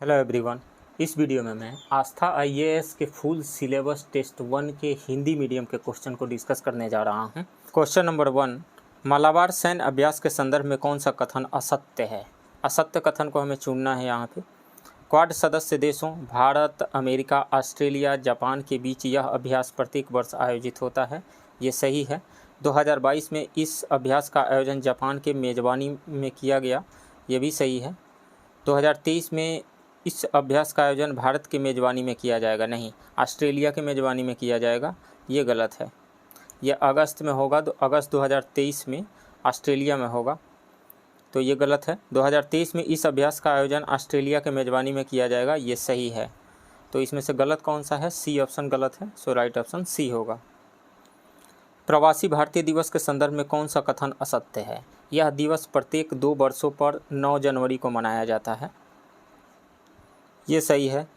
Hello everyone. इस video में मैं आस्था आईएएस के फुल सिलेबस टेस्ट 1 के हिंदी मीडियम के क्वेश्चन को डिस्कस करने जा रहा हूं। क्वेश्चन नंबर 1, मालाबार सैन्य अभ्यास के संदर्भ में कौन सा कथन असत्य है? असत्य कथन को हमें चुनना है। यहाँ पे क्वाड सदस्य देशों भारत, अमेरिका, ऑस्ट्रेलिया, जापान के बीच यह अभ्यास प्रत्येक वर्ष आयोजित होता है। ये सही है। 2022 में इस अभ्यास का आयोजन जापान के मेज़बानी में किया गया। ये भी सही है। 2023 में इस अभ्यास का आयोजन भारत की मेज़बानी में किया जाएगा, नहीं, ऑस्ट्रेलिया की मेज़बानी में किया जाएगा। ये गलत है। यह अगस्त में होगा, तो अगस्त 2023 में ऑस्ट्रेलिया में होगा, तो ये गलत है। 2023 में इस अभ्यास का आयोजन ऑस्ट्रेलिया के मेज़बानी में किया जाएगा। ये सही है। तो इसमें से गलत कौन सा है? सी ऑप्शन गलत है। सो राइट ऑप्शन सी होगा। प्रवासी भारतीय दिवस के संदर्भ में कौन सा कथन असत्य है? यह दिवस प्रत्येक 2 वर्षों पर 9 जनवरी को मनाया जाता है। ये सही है।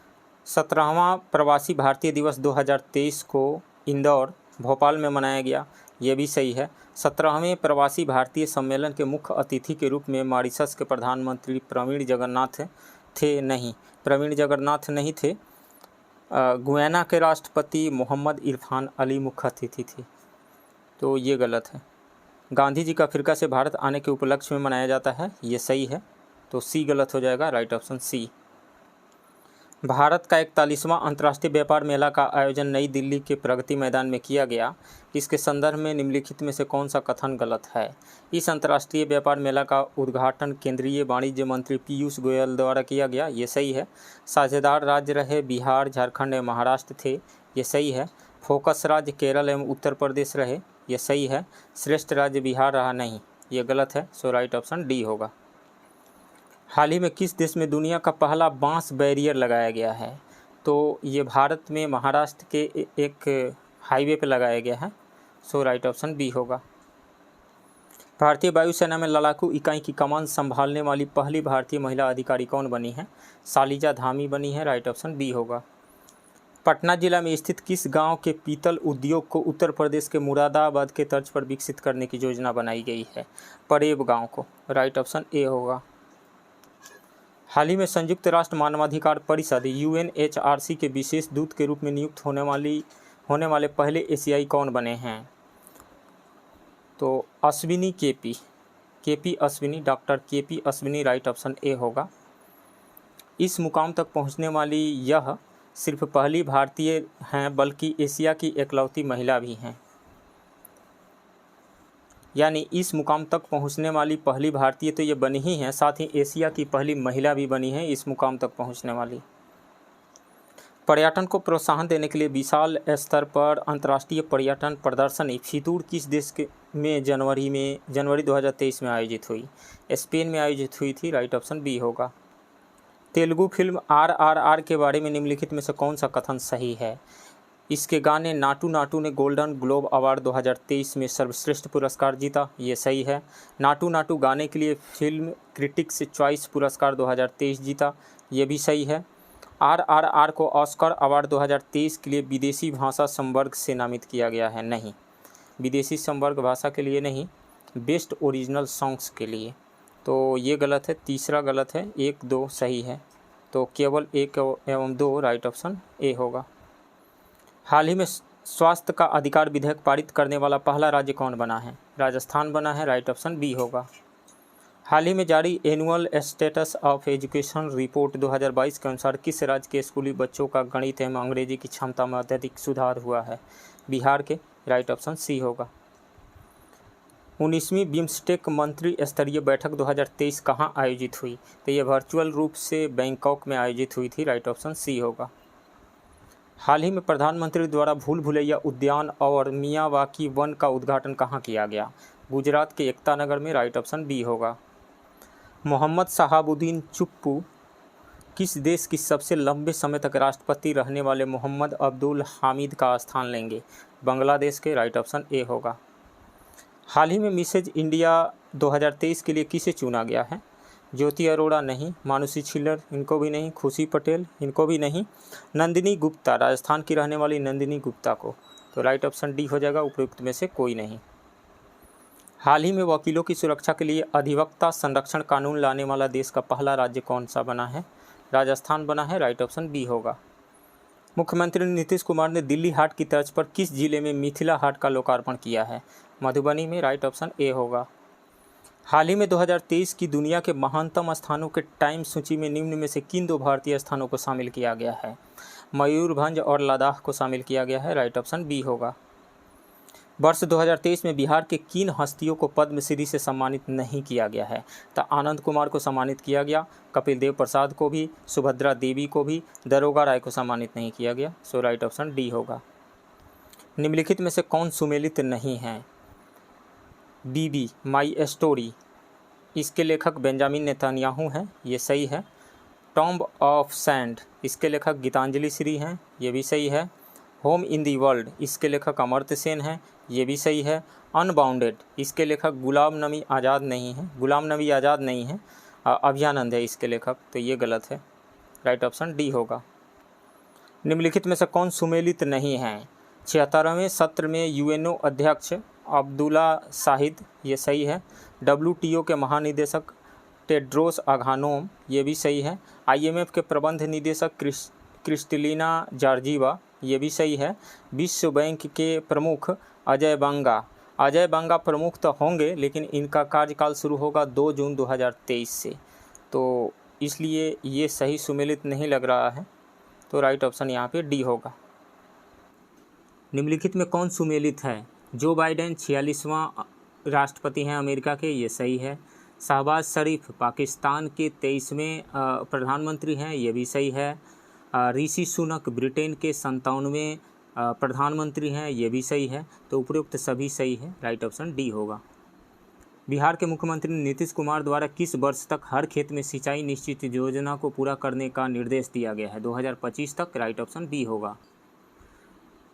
17वां प्रवासी भारतीय दिवस 2023 को इंदौर, भोपाल में मनाया गया। ये भी सही है। 17वें प्रवासी भारतीय सम्मेलन के मुख्य अतिथि के रूप में मॉरिशस के प्रधानमंत्री प्रवीण जगन्नाथ थे, नहीं, प्रवीण जगन्नाथ नहीं थे। गुयाना के राष्ट्रपति मोहम्मद इरफान अली मुख्य अतिथि थे। तो ये गलत है। गांधी जी का अफ्रीका से भारत आने के उपलक्ष्य में मनाया जाता है। ये सही है। तो सी गलत हो जाएगा। राइट ऑप्शन सी। भारत का 41वां अंतर्राष्ट्रीय व्यापार मेला का आयोजन नई दिल्ली के प्रगति मैदान में किया गया। इसके संदर्भ में निम्नलिखित में से कौन सा कथन गलत है? इस अंतर्राष्ट्रीय व्यापार मेला का उद्घाटन केंद्रीय वाणिज्य मंत्री पीयूष गोयल द्वारा किया गया। ये सही है। साझेदार राज्य रहे बिहार, झारखंड एवं महाराष्ट्र थे। ये सही है। फोकस राज्य केरल एवं उत्तर प्रदेश रहे। ये सही है। श्रेष्ठ राज्य बिहार रहा, नहीं, ये गलत है। सो राइट ऑप्शन डी होगा। हाल ही में किस देश में दुनिया का पहला बांस बैरियर लगाया गया है? तो ये भारत में महाराष्ट्र के एक हाईवे पर लगाया गया है। सो राइट ऑप्शन बी होगा। भारतीय वायुसेना में लड़ाकू इकाई की कमान संभालने वाली पहली भारतीय महिला अधिकारी कौन बनी है? शालिजा धामी बनी है। राइट ऑप्शन बी होगा। पटना जिला में स्थित किस गांव के पीतल उद्योग को उत्तर प्रदेश के मुरादाबाद के तर्ज पर विकसित करने की योजना बनाई गई है? परेब गांव को। राइट ऑप्शन ए होगा। हाल ही में संयुक्त राष्ट्र मानवाधिकार परिषद यूएनएचआरसी के विशेष दूत के रूप में नियुक्त होने वाले पहले एशियाई कौन बने हैं? तो Ashwini KP Ashwini, doctor KP Ashwini. Right option A होगा। इस मुकाम तक पहुंचने वाली यह सिर्फ पहली भारतीय हैं, बल्कि एशिया की इकलौती महिला भी हैं। यानी इस मुकाम तक पहुंचने वाली पहली भारतीय तो ये बनी ही हैं, साथ ही एशिया की पहली महिला भी बनी है इस मुकाम तक पहुंचने वाली। पर्यटन को प्रोत्साहन देने के लिए विशाल स्तर पर अंतर्राष्ट्रीय पर्यटन प्रदर्शनी फितूर किस देश में जनवरी 2023 में आयोजित हुई? स्पेन में आयोजित हुई थी। राइट ऑप्शन बी होगा। तेलुगु फिल्म RRR के बारे में निम्नलिखित में से कौन सा कथन सही है? इसके गाने नाटू नाटू ने गोल्डन ग्लोब अवार्ड 2023 में सर्वश्रेष्ठ पुरस्कार जीता। ये सही है। नाटू नाटू गाने के लिए फिल्म क्रिटिक्स चॉइस पुरस्कार 2023 जीता। ये भी सही है। RRR को ऑस्कर अवार्ड 2023 के लिए विदेशी भाषा संवर्ग से नामित किया गया है, नहीं, विदेशी संवर्ग भाषा के लिए नहीं, बेस्ट ओरिजिनल सॉन्ग्स के लिए। तो ये गलत है। तीसरा गलत है। 1, 2 सही है। तो केवल 1 एवं 2 राइट ऑप्शन ए होगा। हाल ही में स्वास्थ्य का अधिकार विधेयक पारित करने वाला पहला राज्य कौन बना है? राजस्थान बना है। राइट ऑप्शन बी होगा। हाल ही में जारी annual status of education report 2022 के अनुसार किस राज्य के स्कूली बच्चों का गणित एवं अंग्रेजी की क्षमता में अत्यधिक सुधार हुआ है? बिहार के। राइट ऑप्शन सी होगा। 19वीं बिम्स्टेक मंत्री स्तरीय बैठक 2023 कहाँ आयोजित हुई? तो ये वर्चुअल रूप से बैंकॉक में आयोजित हुई थी। राइट ऑप्शन सी होगा। हाल ही में प्रधानमंत्री द्वारा भूल भुलैया उद्यान और मियावाकी वन का उद्घाटन कहाँ किया गया? गुजरात के एकता नगर में। राइट ऑप्शन बी होगा। मोहम्मद शहाबुद्दीन चुप्पू किस देश की सबसे लंबे समय तक राष्ट्रपति रहने वाले मोहम्मद अब्दुल हामिद का स्थान लेंगे? बांग्लादेश के। राइट ऑप्शन ए होगा। हाल ही में मिसेज इंडिया 2023 के लिए किसे चुना गया है? ज्योति अरोड़ा, नहीं, मानुषी छिल्लर, इनको भी नहीं, खुशी पटेल, इनको भी नहीं, नंदिनी गुप्ता, राजस्थान की रहने वाली नंदिनी गुप्ता को। तो राइट ऑप्शन डी हो जाएगा। उपयुक्त में से कोई नहीं। हाल ही में वकीलों की सुरक्षा के लिए अधिवक्ता संरक्षण कानून लाने वाला देश का पहला राज्य कौन सा बना है? राजस्थान बना है, राइट ऑप्शन बी होगा। मुख्यमंत्री नीतीश कुमार ने दिल्ली हाट की तर्ज पर किस जिले में मिथिला हाट का लोकार्पण किया है? मधुबनी में, राइट ऑप्शन ए होगा। हाल ही में 2023 की दुनिया के महानतम स्थानों के टाइम सूची में निम्न में से किन दो भारतीय स्थानों को शामिल किया गया है? मयूरभंज और लद्दाख को शामिल किया गया है, राइट ऑप्शन बी होगा। वर्ष 2023 में बिहार के किन हस्तियों को पद्मश्री से सम्मानित नहीं किया गया है? तो आनंद कुमार को सम्मानित किया गया, कपिल देव प्रसाद को भी, सुभद्रा देवी को भी, दरोगा राय को सम्मानित नहीं किया गया। सो राइट ऑप्शन डी होगा। निम्नलिखित में से कौन सुमेलित नहीं है? बीबी माई स्टोरी, इसके लेखक बेंजामिन नेतन्याहू हैं, ये सही है। टॉम्ब ऑफ सैंड, इसके लेखक गीतांजलि श्री हैं, ये भी सही है। होम इन दी वर्ल्ड, इसके लेखक अमर्त्य सेन हैं, ये भी सही है। अनबाउंडेड, इसके लेखक गुलाम नबी आज़ाद नहीं है, अभयानंद है इसके लेखक, तो ये गलत है, राइट ऑप्शन डी होगा। निम्नलिखित में से कौन सुमेलित नहीं है? 76वें सत्र में यूएनओ अध्यक्ष अब्दुल्ला शाहिद, ये सही है। WTO के महानिदेशक टेड्रोस अघानोम, ये भी सही है। IMF के प्रबंध निदेशक क्रिस्टलिना जॉर्जीवा, ये भी सही है। विश्व बैंक के प्रमुख अजय बंगा प्रमुख तो होंगे, लेकिन इनका कार्यकाल शुरू होगा 2 जून 2023 से, तो इसलिए ये सही सुमेलित नहीं लग रहा है, तो राइट ऑप्शन यहाँ पे डी होगा। निम्नलिखित में कौन सुमेलित है? जो बाइडेन 46वां राष्ट्रपति हैं अमेरिका के, ये सही है। शहबाज शरीफ पाकिस्तान के 23वें प्रधानमंत्री हैं, ये भी सही है। ऋषि सुनक ब्रिटेन के 97वें प्रधानमंत्री हैं, ये भी सही है। तो उपरोक्त सभी सही है, राइट ऑप्शन डी होगा। बिहार के मुख्यमंत्री नीतीश कुमार द्वारा किस वर्ष तक हर खेत में सिंचाई निश्चित योजना को पूरा करने का निर्देश दिया गया है? 2025 तक, राइट ऑप्शन बी होगा।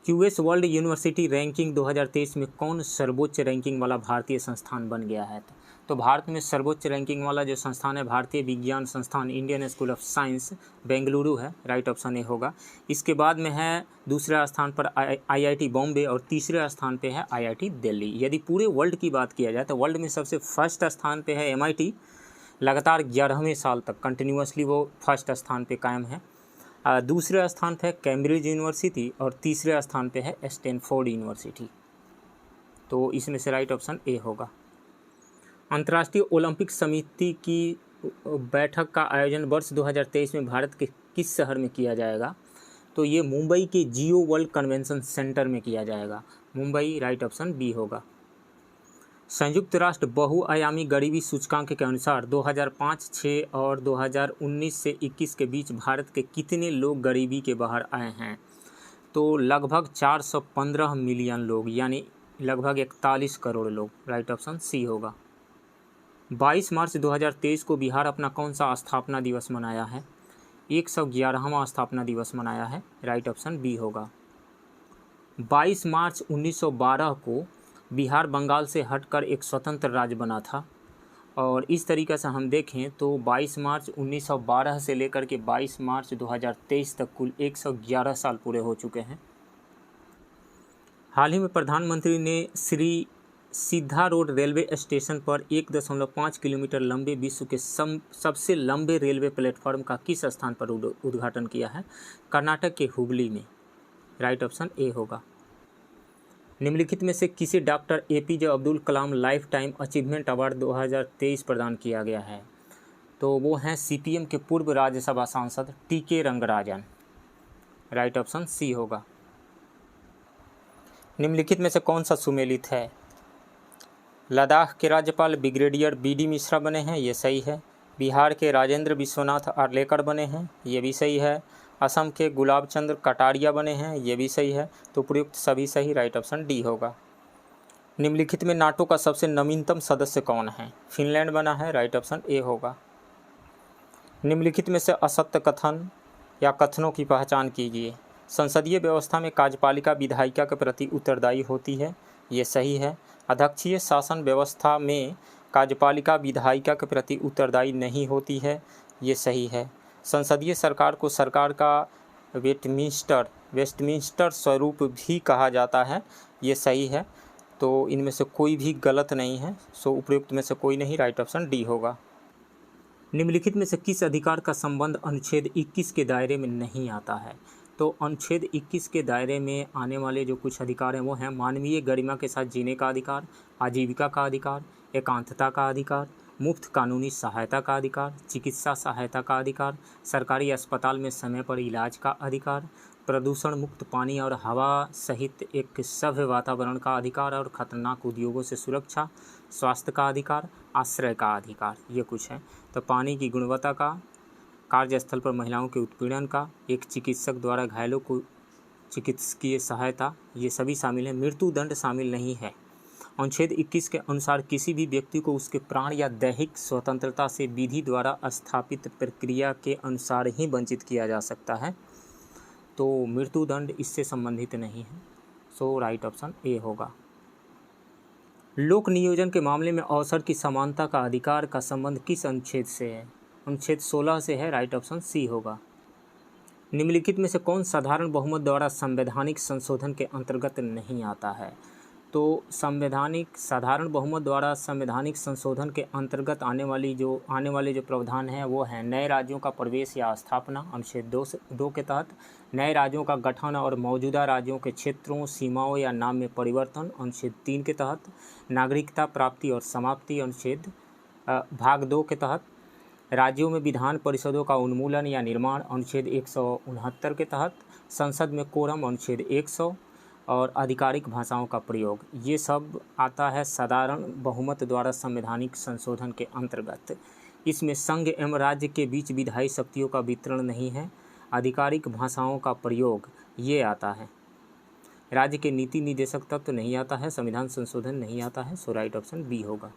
QS वर्ल्ड यूनिवर्सिटी रैंकिंग 2023 में कौन सर्वोच्च रैंकिंग वाला भारतीय संस्थान बन गया है? तो भारत में सर्वोच्च रैंकिंग वाला जो संस्थान है भारतीय विज्ञान संस्थान Indian school of science Bengaluru है, राइट ऑप्शन ए होगा। इसके बाद में है दूसरे स्थान पर IIT बॉम्बे और तीसरे स्थान पे है IIT दिल्ली। यदि पूरे वर्ल्ड की बात किया जाए तो वर्ल्ड में सबसे फर्स्ट स्थान पे है MIT, लगातार 11वें साल तक कंटिन्यूसली वो फर्स्ट स्थान पे कायम है। दूसरे स्थान पे है कैम्ब्रिज यूनिवर्सिटी और तीसरे स्थान पे है स्टैनफोर्ड यूनिवर्सिटी, तो इसमें से राइट ऑप्शन ए होगा। अंतर्राष्ट्रीय ओलंपिक समिति की बैठक का आयोजन वर्ष 2023 में भारत के किस शहर में किया जाएगा? तो ये मुंबई के जियो वर्ल्ड कन्वेंशन सेंटर में किया जाएगा, मुंबई, राइट ऑप्शन बी होगा। संयुक्त राष्ट्र बहुआयामी गरीबी सूचकांक के अनुसार 2005-6 और 2019 से 21 के बीच भारत के कितने लोग गरीबी के बाहर आए हैं? तो लगभग 415 मिलियन लोग, यानी लगभग 41 करोड़ लोग, राइट ऑप्शन सी होगा। 22 मार्च 2023 को बिहार अपना कौन सा स्थापना दिवस मनाया है? 111वां स्थापना दिवस मनाया है, राइट ऑप्शन बी होगा। 22 मार्च 1912 को बिहार बंगाल से हटकर एक स्वतंत्र राज्य बना था, और इस तरीके से हम देखें तो 22 मार्च 1912 से लेकर के 22 मार्च 2023 तक कुल 111 साल पूरे हो चुके हैं। हाल ही में प्रधानमंत्री ने श्री सीधा रोड रेलवे स्टेशन पर 1.5 किलोमीटर लंबे विश्व के सबसे लंबे रेलवे प्लेटफॉर्म का किस स्थान पर उद्घाटन किया है? कर्नाटक के हुबली में, राइट ऑप्शन ए होगा। निम्नलिखित में से किसे doctor APJ Abdul Kalam life time achievement award 2023 प्रदान किया गया है? तो वो हैं CPM के पूर्व राज्यसभा सांसद TK Rangarajan, right option C होगा। निम्नलिखित में से कौन सा सुमेलित है? लद्दाख के राज्यपाल ब्रिगेडियर BD मिश्रा बने हैं, ये सही है। बिहार के राजेंद्र विश्वनाथ आर्लेकर बने हैं, ये भी सही है। असम के गुलाब चंद्र कटारिया बने हैं, ये भी सही है। तो उपयुक्त सभी सही, राइट ऑप्शन डी होगा। निम्नलिखित में नाटो का सबसे नवीनतम सदस्य कौन है? फिनलैंड बना है, राइट ऑप्शन ए होगा। निम्नलिखित में से असत्य कथन या कथनों की पहचान कीजिए। संसदीय व्यवस्था में कार्यपालिका विधायिका के प्रति उत्तरदायी होती है, ये सही है। अध्यक्षीय शासन व्यवस्था में कार्यपालिका विधायिका के प्रति उत्तरदायी नहीं होती है, ये सही है। संसदीय सरकार को सरकार का वेस्टमिंस्टर स्वरूप भी कहा जाता है, ये सही है। तो इनमें से कोई भी गलत नहीं है, सो उपयुक्त में से कोई नहीं, राइट ऑप्शन डी होगा। निम्नलिखित में से किस अधिकार का संबंध अनुच्छेद 21 के दायरे में नहीं आता है? तो अनुच्छेद 21 के दायरे में आने वाले जो कुछ अधिकार हैं वो हैं मानवीय गरिमा के साथ जीने का अधिकार, आजीविका का अधिकार, एकांतता का अधिकार, मुफ्त कानूनी सहायता का अधिकार, चिकित्सा सहायता का अधिकार, सरकारी अस्पताल में समय पर इलाज का अधिकार, प्रदूषण मुक्त पानी और हवा सहित एक सभ्य वातावरण का अधिकार और खतरनाक उद्योगों से सुरक्षा, स्वास्थ्य का अधिकार, आश्रय का अधिकार। ये कुछ है। तो पानी की गुणवत्ता का, कार्यस्थल पर महिलाओं के उत्पीड़न का, एक चिकित्सक द्वारा घायलों को चिकित्सकीय सहायता, ये सभी शामिल हैं। मृत्यु दंड शामिल नहीं है। अनुच्छेद 21 के अनुसार किसी भी व्यक्ति को उसके प्राण या दैहिक स्वतंत्रता से विधि द्वारा स्थापित प्रक्रिया के अनुसार ही वंचित किया जा सकता है। तो मृत्यु दंड इससे संबंधित नहीं है। सो राइट ऑप्शन ए होगा। लोक नियोजन के मामले में अवसर की समानता का अधिकार का संबंध किस अनुच्छेद से है? अनुच्छेद 16 से है। राइट ऑप्शन सी होगा। निम्नलिखित में से कौन साधारण बहुमत द्वारा संवैधानिक संशोधन के अंतर्गत नहीं आता है? तो साधारण बहुमत द्वारा संवैधानिक संशोधन के अंतर्गत आने वाले जो प्रावधान हैं वो हैं नए राज्यों का प्रवेश या स्थापना अनुच्छेद 2 के तहत, नए राज्यों का गठन और मौजूदा राज्यों के क्षेत्रों, सीमाओं या नाम में परिवर्तन अनुच्छेद 3 के तहत, नागरिकता प्राप्ति और समाप्ति अनुच्छेद भाग 2 के तहत, राज्यों में विधान परिषदों का उन्मूलन या निर्माण अनुच्छेद 169 के तहत, संसद में कोरम अनुच्छेद 100 और आधिकारिक भाषाओं का प्रयोग। ये सब आता है साधारण बहुमत द्वारा संवैधानिक संशोधन के अंतर्गत। इसमें संघ एवं राज्य के बीच विधायी शक्तियों का वितरण नहीं है। आधिकारिक भाषाओं का प्रयोग ये आता है। राज्य के नीति निदेशक तत्व नहीं आता है। संविधान संशोधन नहीं आता है। सो राइट ऑप्शन बी होगा।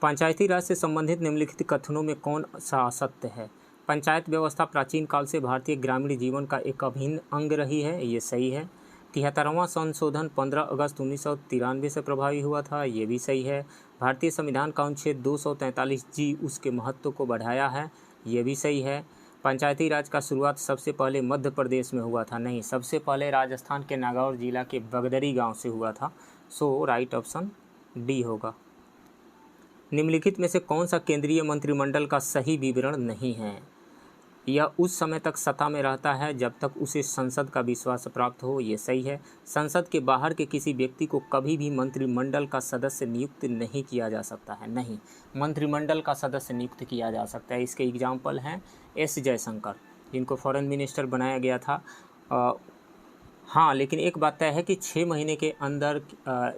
पंचायती राज से संबंधित निम्नलिखित कथनों में कौन सा असत्य है? पंचायत व्यवस्था प्राचीन काल से भारतीय ग्रामीण जीवन का एक अभिन्न अंग रही है। ये सही है। 73वां संशोधन 15 अगस्त 1993 से प्रभावी हुआ था। ये भी सही है। भारतीय संविधान का अनुच्छेद 243G उसके महत्व को बढ़ाया है। ये भी सही है। पंचायती राज का शुरुआत सबसे पहले मध्य प्रदेश में हुआ था। नहीं, सबसे पहले राजस्थान के नागौर जिला के बगदरी गांव से हुआ था। सो राइट ऑप्शन डी होगा। निम्नलिखित में से कौन सा केंद्रीय मंत्रिमंडल का सही विवरण नहीं है? यह उस समय तक सत्ता में रहता है जब तक उसे संसद का विश्वास प्राप्त हो। ये सही है। संसद के बाहर के किसी व्यक्ति को कभी भी मंत्रिमंडल का सदस्य नियुक्त नहीं किया जा सकता है। नहीं, मंत्रिमंडल का सदस्य नियुक्त किया जा सकता है। इसके एग्जाम्पल हैं एस जयशंकर, जिनको फॉरेन मिनिस्टर बनाया गया था। हाँ, लेकिन एक बात तय है कि 6 महीने के अंदर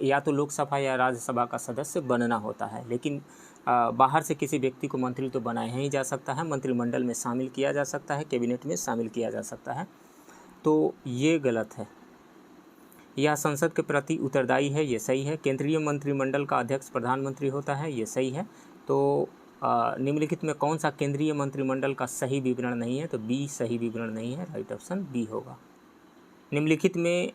या तो लोकसभा या राज्यसभा का सदस्य बनना होता है, लेकिन बाहर से किसी व्यक्ति को मंत्री तो बनाया ही जा सकता है, मंत्रिमंडल में शामिल किया जा सकता है, कैबिनेट में शामिल किया जा सकता है। तो ये गलत है। यह संसद के प्रति उत्तरदायी है। ये सही है। केंद्रीय मंत्रिमंडल का अध्यक्ष प्रधानमंत्री होता है। ये सही है। तो निम्नलिखित में कौन सा केंद्रीय मंत्रिमंडल का सही विवरण नहीं है? तो बी सही विवरण नहीं है। राइट ऑप्शन बी होगा। निम्नलिखित में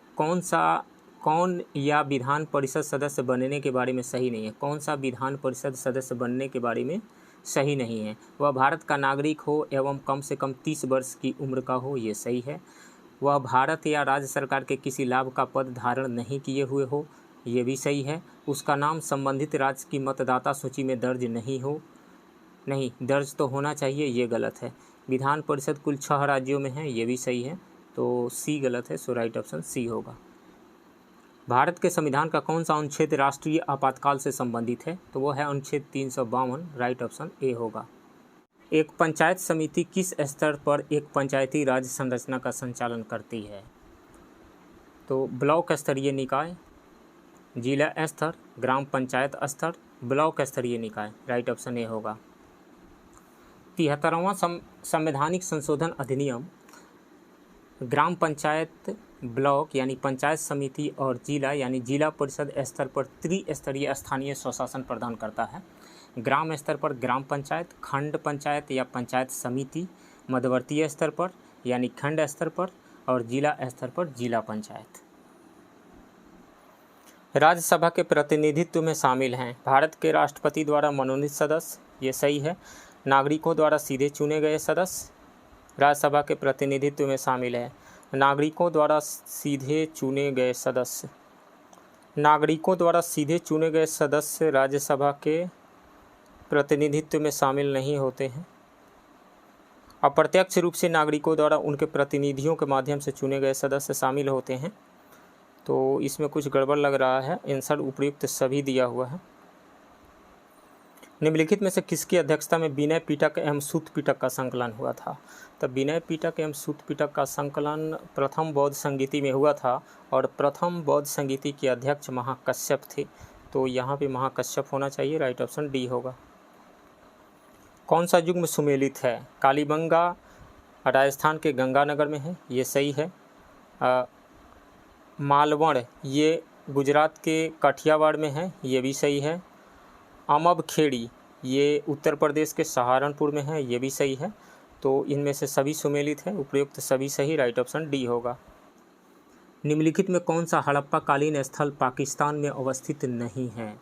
कौन या विधान परिषद सदस्य बनने के बारे में सही नहीं है? कौन सा विधान परिषद सदस्य बनने के बारे में सही नहीं है? वह भारत का नागरिक हो एवं कम से कम 30 वर्ष की उम्र का हो। ये सही है। वह भारत या राज्य सरकार के किसी लाभ का पद धारण नहीं किए हुए हो। ये भी सही है। उसका नाम संबंधित राज्य की मतदाता सूची में दर्ज नहीं हो। नहीं, दर्ज तो होना चाहिए। ये गलत है। विधान परिषद कुल 6 राज्यों में है। ये भी सही है। तो सी गलत है। सो राइट ऑप्शन सी होगा। भारत के संविधान का कौन सा अनुच्छेद राष्ट्रीय आपातकाल से संबंधित है? तो वो है अनुच्छेद 352। राइट ऑप्शन ए होगा। एक पंचायत समिति किस स्तर पर एक पंचायती राज संरचना का संचालन करती है? तो ब्लॉक स्तरीय निकाय, जिला स्तर, ग्राम पंचायत स्तर, ब्लॉक स्तरीय निकाय। राइट ऑप्शन ए होगा। 73वां संवैधानिक संशोधन अधिनियम ग्राम पंचायत, ब्लॉक यानी पंचायत समिति और जिला यानी जिला परिषद स्तर पर त्रिस्तरीय स्थानीय स्वशासन प्रदान करता है। ग्राम स्तर पर ग्राम पंचायत, खंड पंचायत या पंचायत समिति, मध्यवर्तीय स्तर पर यानी खंड स्तर पर और जिला स्तर पर जिला पंचायत। राज्यसभा के प्रतिनिधित्व में शामिल हैं भारत के राष्ट्रपति द्वारा मनोनीत सदस्य। ये सही है। नागरिकों द्वारा सीधे चुने गए सदस्य राज्यसभा के प्रतिनिधित्व में शामिल है। नागरिकों द्वारा सीधे चुने गए सदस्य, नागरिकों द्वारा सीधे चुने गए सदस्य राज्यसभा के प्रतिनिधित्व में शामिल नहीं होते हैं। अप्रत्यक्ष रूप से नागरिकों द्वारा उनके प्रतिनिधियों के माध्यम से चुने गए सदस्य शामिल होते हैं। तो इसमें कुछ गड़बड़ लग रहा है, आंसर उपयुक्त सभी दिया हुआ है। निम्नलिखित में से किसकी अध्यक्षता में विनय पिटक एवं सूत पिटक का संकलन हुआ था? तो विनय पिटक एवं सूत पिटक का संकलन प्रथम बौद्ध संगीति में हुआ था और प्रथम बौद्ध संगीति के अध्यक्ष महाकश्यप थे। तो यहाँ पे महाकश्यप होना चाहिए, राइट ऑप्शन डी होगा। कौन सा युग्म सुमेलित है? कालीबंगा राजस्थान के गंगानगर में है, ये सही है। मालवण ये गुजरात के काठियावाड़ में है, ये भी सही है। अमब खेड़ी ये उत्तर प्रदेश के सहारनपुर में है, ये भी सही है। तो इनमें से सभी सुमेलित है, उपयुक्त सभी सही, राइट ऑप्शन डी होगा। निम्नलिखित में कौन सा हड़प्पा कालीन स्थल पाकिस्तान में अवस्थित नहीं है?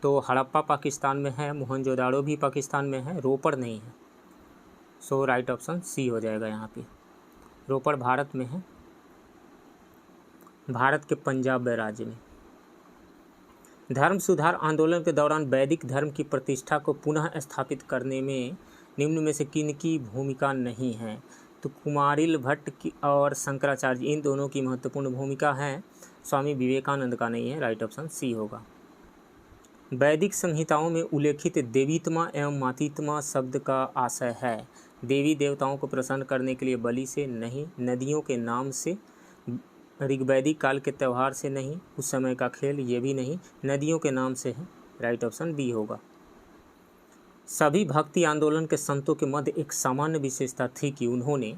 तो हड़प्पा पाकिस्तान में है, मोहनजोदाड़ो भी पाकिस्तान में है, रोपड़ नहीं है। सो राइट ऑप्शन सी हो जाएगा यहाँ पे। रोपड़ भारत में है, भारत के पंजाब राज्य में। धर्म सुधार आंदोलन के दौरान वैदिक धर्म की प्रतिष्ठा को पुनः स्थापित करने में निम्न में से किन की भूमिका नहीं है? तो कुमारिल भट्ट की और शंकराचार्य, इन दोनों की महत्वपूर्ण भूमिका है, स्वामी विवेकानंद का नहीं है, राइट ऑप्शन सी होगा। वैदिक संहिताओं में उल्लेखित देवीत्मा एवं मातीत्मा शब्द का आशय है? देवी देवताओं को प्रसन्न करने के लिए बलि से नहीं, नदियों के नाम से, ऋग्वैदिक काल के त्यौहार से नहीं, उस समय का खेल ये भी नहीं, नदियों के नाम से है, राइट ऑप्शन बी होगा। सभी भक्ति आंदोलन के संतों के मध्य एक सामान्य विशेषता थी कि उन्होंने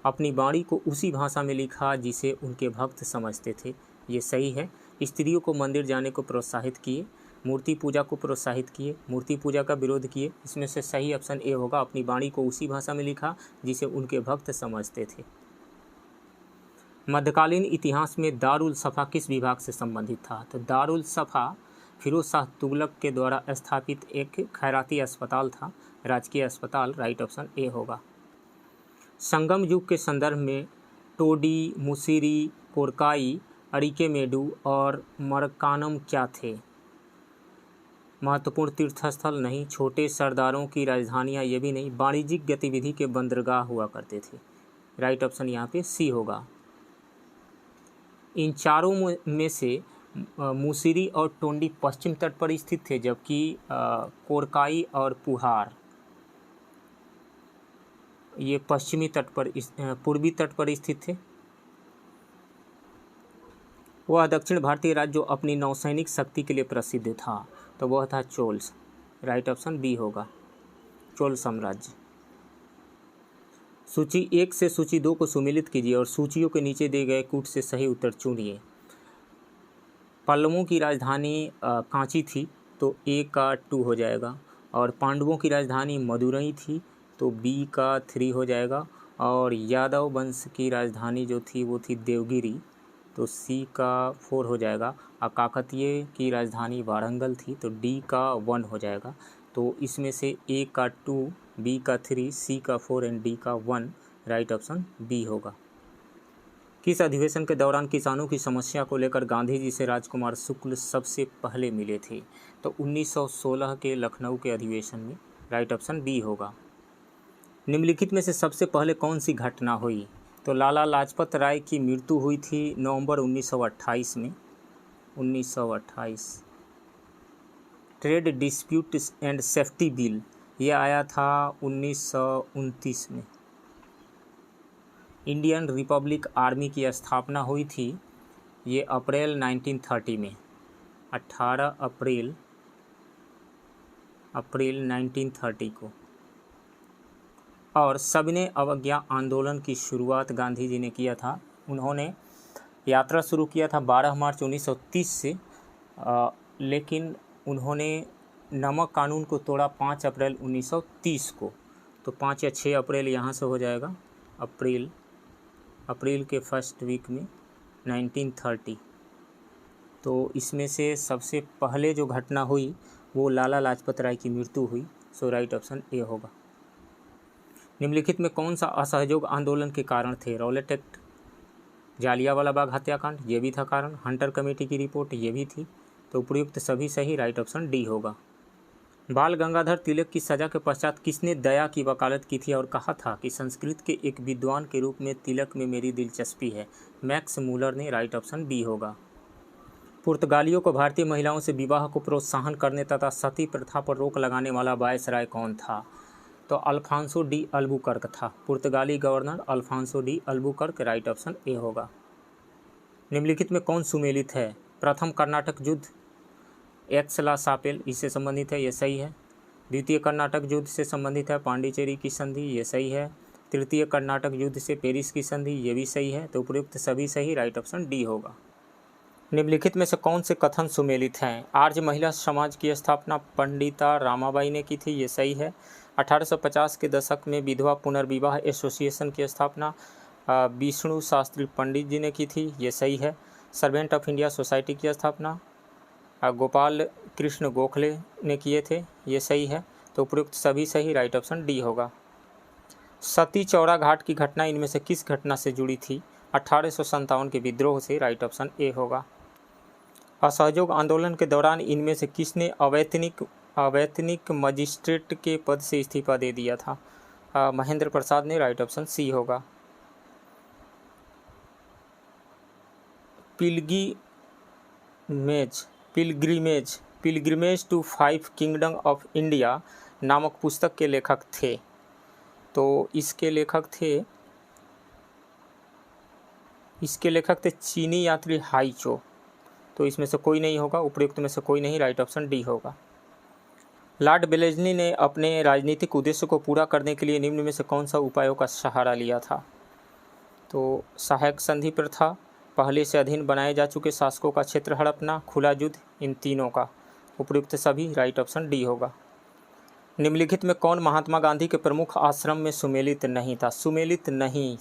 अपनी वाणी को उसी भाषा में लिखा जिसे उनके भक्त समझते थे, ये सही है। स्त्रियों को मंदिर जाने को प्रोत्साहित किए, मूर्ति पूजा को प्रोत्साहित किए, मूर्ति पूजा का विरोध किए, इसमें से सही ऑप्शन ए होगा, अपनी वाणी को उसी भाषा में लिखा जिसे उनके भक्त समझते थे। मध्यकालीन इतिहास में दारुल सफ़ा किस विभाग से संबंधित था? तो दारुल सफ़ा फिरोज शाह तुगलक के द्वारा स्थापित एक खैराती अस्पताल था, राजकीय अस्पताल, राइट ऑप्शन ए होगा। संगम युग के संदर्भ में टोडी, मुसिरी, कोरकाई, अरिकेमेडु और मरकानम क्या थे? महत्वपूर्ण तीर्थस्थल नहीं, छोटे सरदारों की राजधानियाँ ये भी नहीं, वाणिज्यिक गतिविधि के बंदरगाह हुआ करते थे, राइट ऑप्शन यहाँ पे सी होगा। इन चारों में से मुसिरी और टोंडी पश्चिम तट पर स्थित थे, जबकि कोरकाई और पुहार ये पश्चिमी तट पर, पूर्वी तट पर स्थित थे। वह दक्षिण भारतीय राज्य जो अपनी नौसैनिक शक्ति के लिए प्रसिद्ध था, तो वह था चोल्स, राइट ऑप्शन बी होगा, चोल साम्राज्य। सूची 1 से सूची 2 को सुमेलित कीजिए और सूचियों के नीचे दिए गए कूट से सही उत्तर चुनिए। पल्लवों की राजधानी कांची थी, तो ए का 2 हो जाएगा, और पांडवों की राजधानी मदुरई थी, तो बी का 3 हो जाएगा, और यादव वंश की राजधानी जो थी वो थी देवगिरी, तो सी का 4 हो जाएगा। काकतीय की राजधानी वारंगल थी, तो डी का 1 हो जाएगा। तो इसमें से ए का 2, बी का 3, सी का 4 एंड डी का 1, राइट ऑप्शन बी होगा। किस अधिवेशन के दौरान किसानों की समस्या को लेकर गांधी जी से राजकुमार शुक्ल सबसे पहले मिले थे? तो 1916 के लखनऊ के अधिवेशन में, राइट ऑप्शन बी होगा। निम्नलिखित में से सबसे पहले कौन सी घटना हुई? तो लाला लाजपत राय की मृत्यु हुई थी नवंबर 1928 में, 1928। Trade dispute and safety bill ये आया था 1929 में। इंडियन रिपब्लिक आर्मी की स्थापना हुई थी ये अप्रैल 1930 में, 18 अप्रैल 1930 को। और सविनय अवज्ञा आंदोलन की शुरुआत गांधी जी ने किया था। उन्होंने यात्रा शुरू किया था 12 मार्च 1930 से, लेकिन उन्होंने नमक कानून को तोड़ा 5 अप्रैल 1930 को। तो 5 या 6 अप्रैल यहाँ से हो जाएगा, अप्रैल के फर्स्ट वीक में 1930। तो इसमें से सबसे पहले जो घटना हुई वो लाला लाजपत राय की मृत्यु हुई, सो राइट ऑप्शन ए होगा। निम्नलिखित में कौन सा असहयोग आंदोलन के कारण थे? रॉलेट एक्ट, जालियांवाला बाग हत्याकांड ये भी था कारण, हंटर कमेटी की रिपोर्ट ये भी थी, तो उपयुक्त सभी सही, राइट ऑप्शन डी होगा। बाल गंगाधर तिलक की सजा के पश्चात किसने दया की वकालत की थी और कहा था कि संस्कृत के एक विद्वान के रूप में तिलक में मेरी दिलचस्पी है? मैक्स मूलर ने। राइट ऑप्शन बी होगा। पुर्तगालियों को भारतीय महिलाओं से विवाह को प्रोत्साहन करने तथा सती प्रथा पर रोक लगाने वाला वायसराय कौन था? तो अल्फांसो डी अल्बुकर्क था। पुर्तगाली governor Alfonso de Albuquerque. Right option A होगा। निम्नलिखित में कौन सुमेलित है? प्रथम कर्नाटक युद्ध एक्स ला सापेल, इससे संबंधित है, ये सही है। द्वितीय कर्नाटक युद्ध से संबंधित है पांडिचेरी की संधि, ये सही है। तृतीय कर्नाटक युद्ध से पेरिस की संधि, ये भी सही है। तो उपयुक्त सभी सही। राइट ऑप्शन डी होगा। निम्नलिखित में से कौन से कथन सुमेलित हैं? आर्य महिला समाज की स्थापना पंडिता रामाबाई ने की थी, ये सही है। 1850 के दशक में विधवा पुनर्विवाह एसोसिएशन की स्थापना विष्णु शास्त्री पंडित जी ने की थी, ये सही है। सर्वेंट ऑफ इंडिया सोसाइटी की स्थापना गोपाल कृष्ण गोखले ने किए थे, ये सही है। तो उपयुक्त सभी सही। राइट ऑप्शन डी होगा। सती चौरा घाट की घटना इनमें से किस घटना से जुड़ी थी? 1857 के विद्रोह से। राइट ऑप्शन ए होगा। असहयोग आंदोलन के दौरान इनमें से किसने अवैतनिक मजिस्ट्रेट के पद से इस्तीफा दे दिया था? महेंद्र प्रसाद ने। राइट ऑप्शन सी होगा। Pilgrimage to 5 kingdom of India नामक पुस्तक के लेखक थे? तो इसके लेखक थे चीनी यात्री हाइचो। तो इसमें से कोई नहीं होगा, उपयुक्त में से कोई नहीं। राइट ऑप्शन डी होगा। लॉर्ड वेलेस्ली ने अपने राजनीतिक उद्देश्य को पूरा करने के लिए निम्न में से कौन सा उपायों का सहारा लिया था? तो सहायक संधि प्रथा, पहले से अधीन बनाए जा चुके शासकों का क्षेत्र हड़पना, खुला युद्ध, इन तीनों का। उपयुक्त सभी। राइट ऑप्शन डी होगा। निम्नलिखित में कौन महात्मा गांधी के प्रमुख आश्रम में सुमेलित नहीं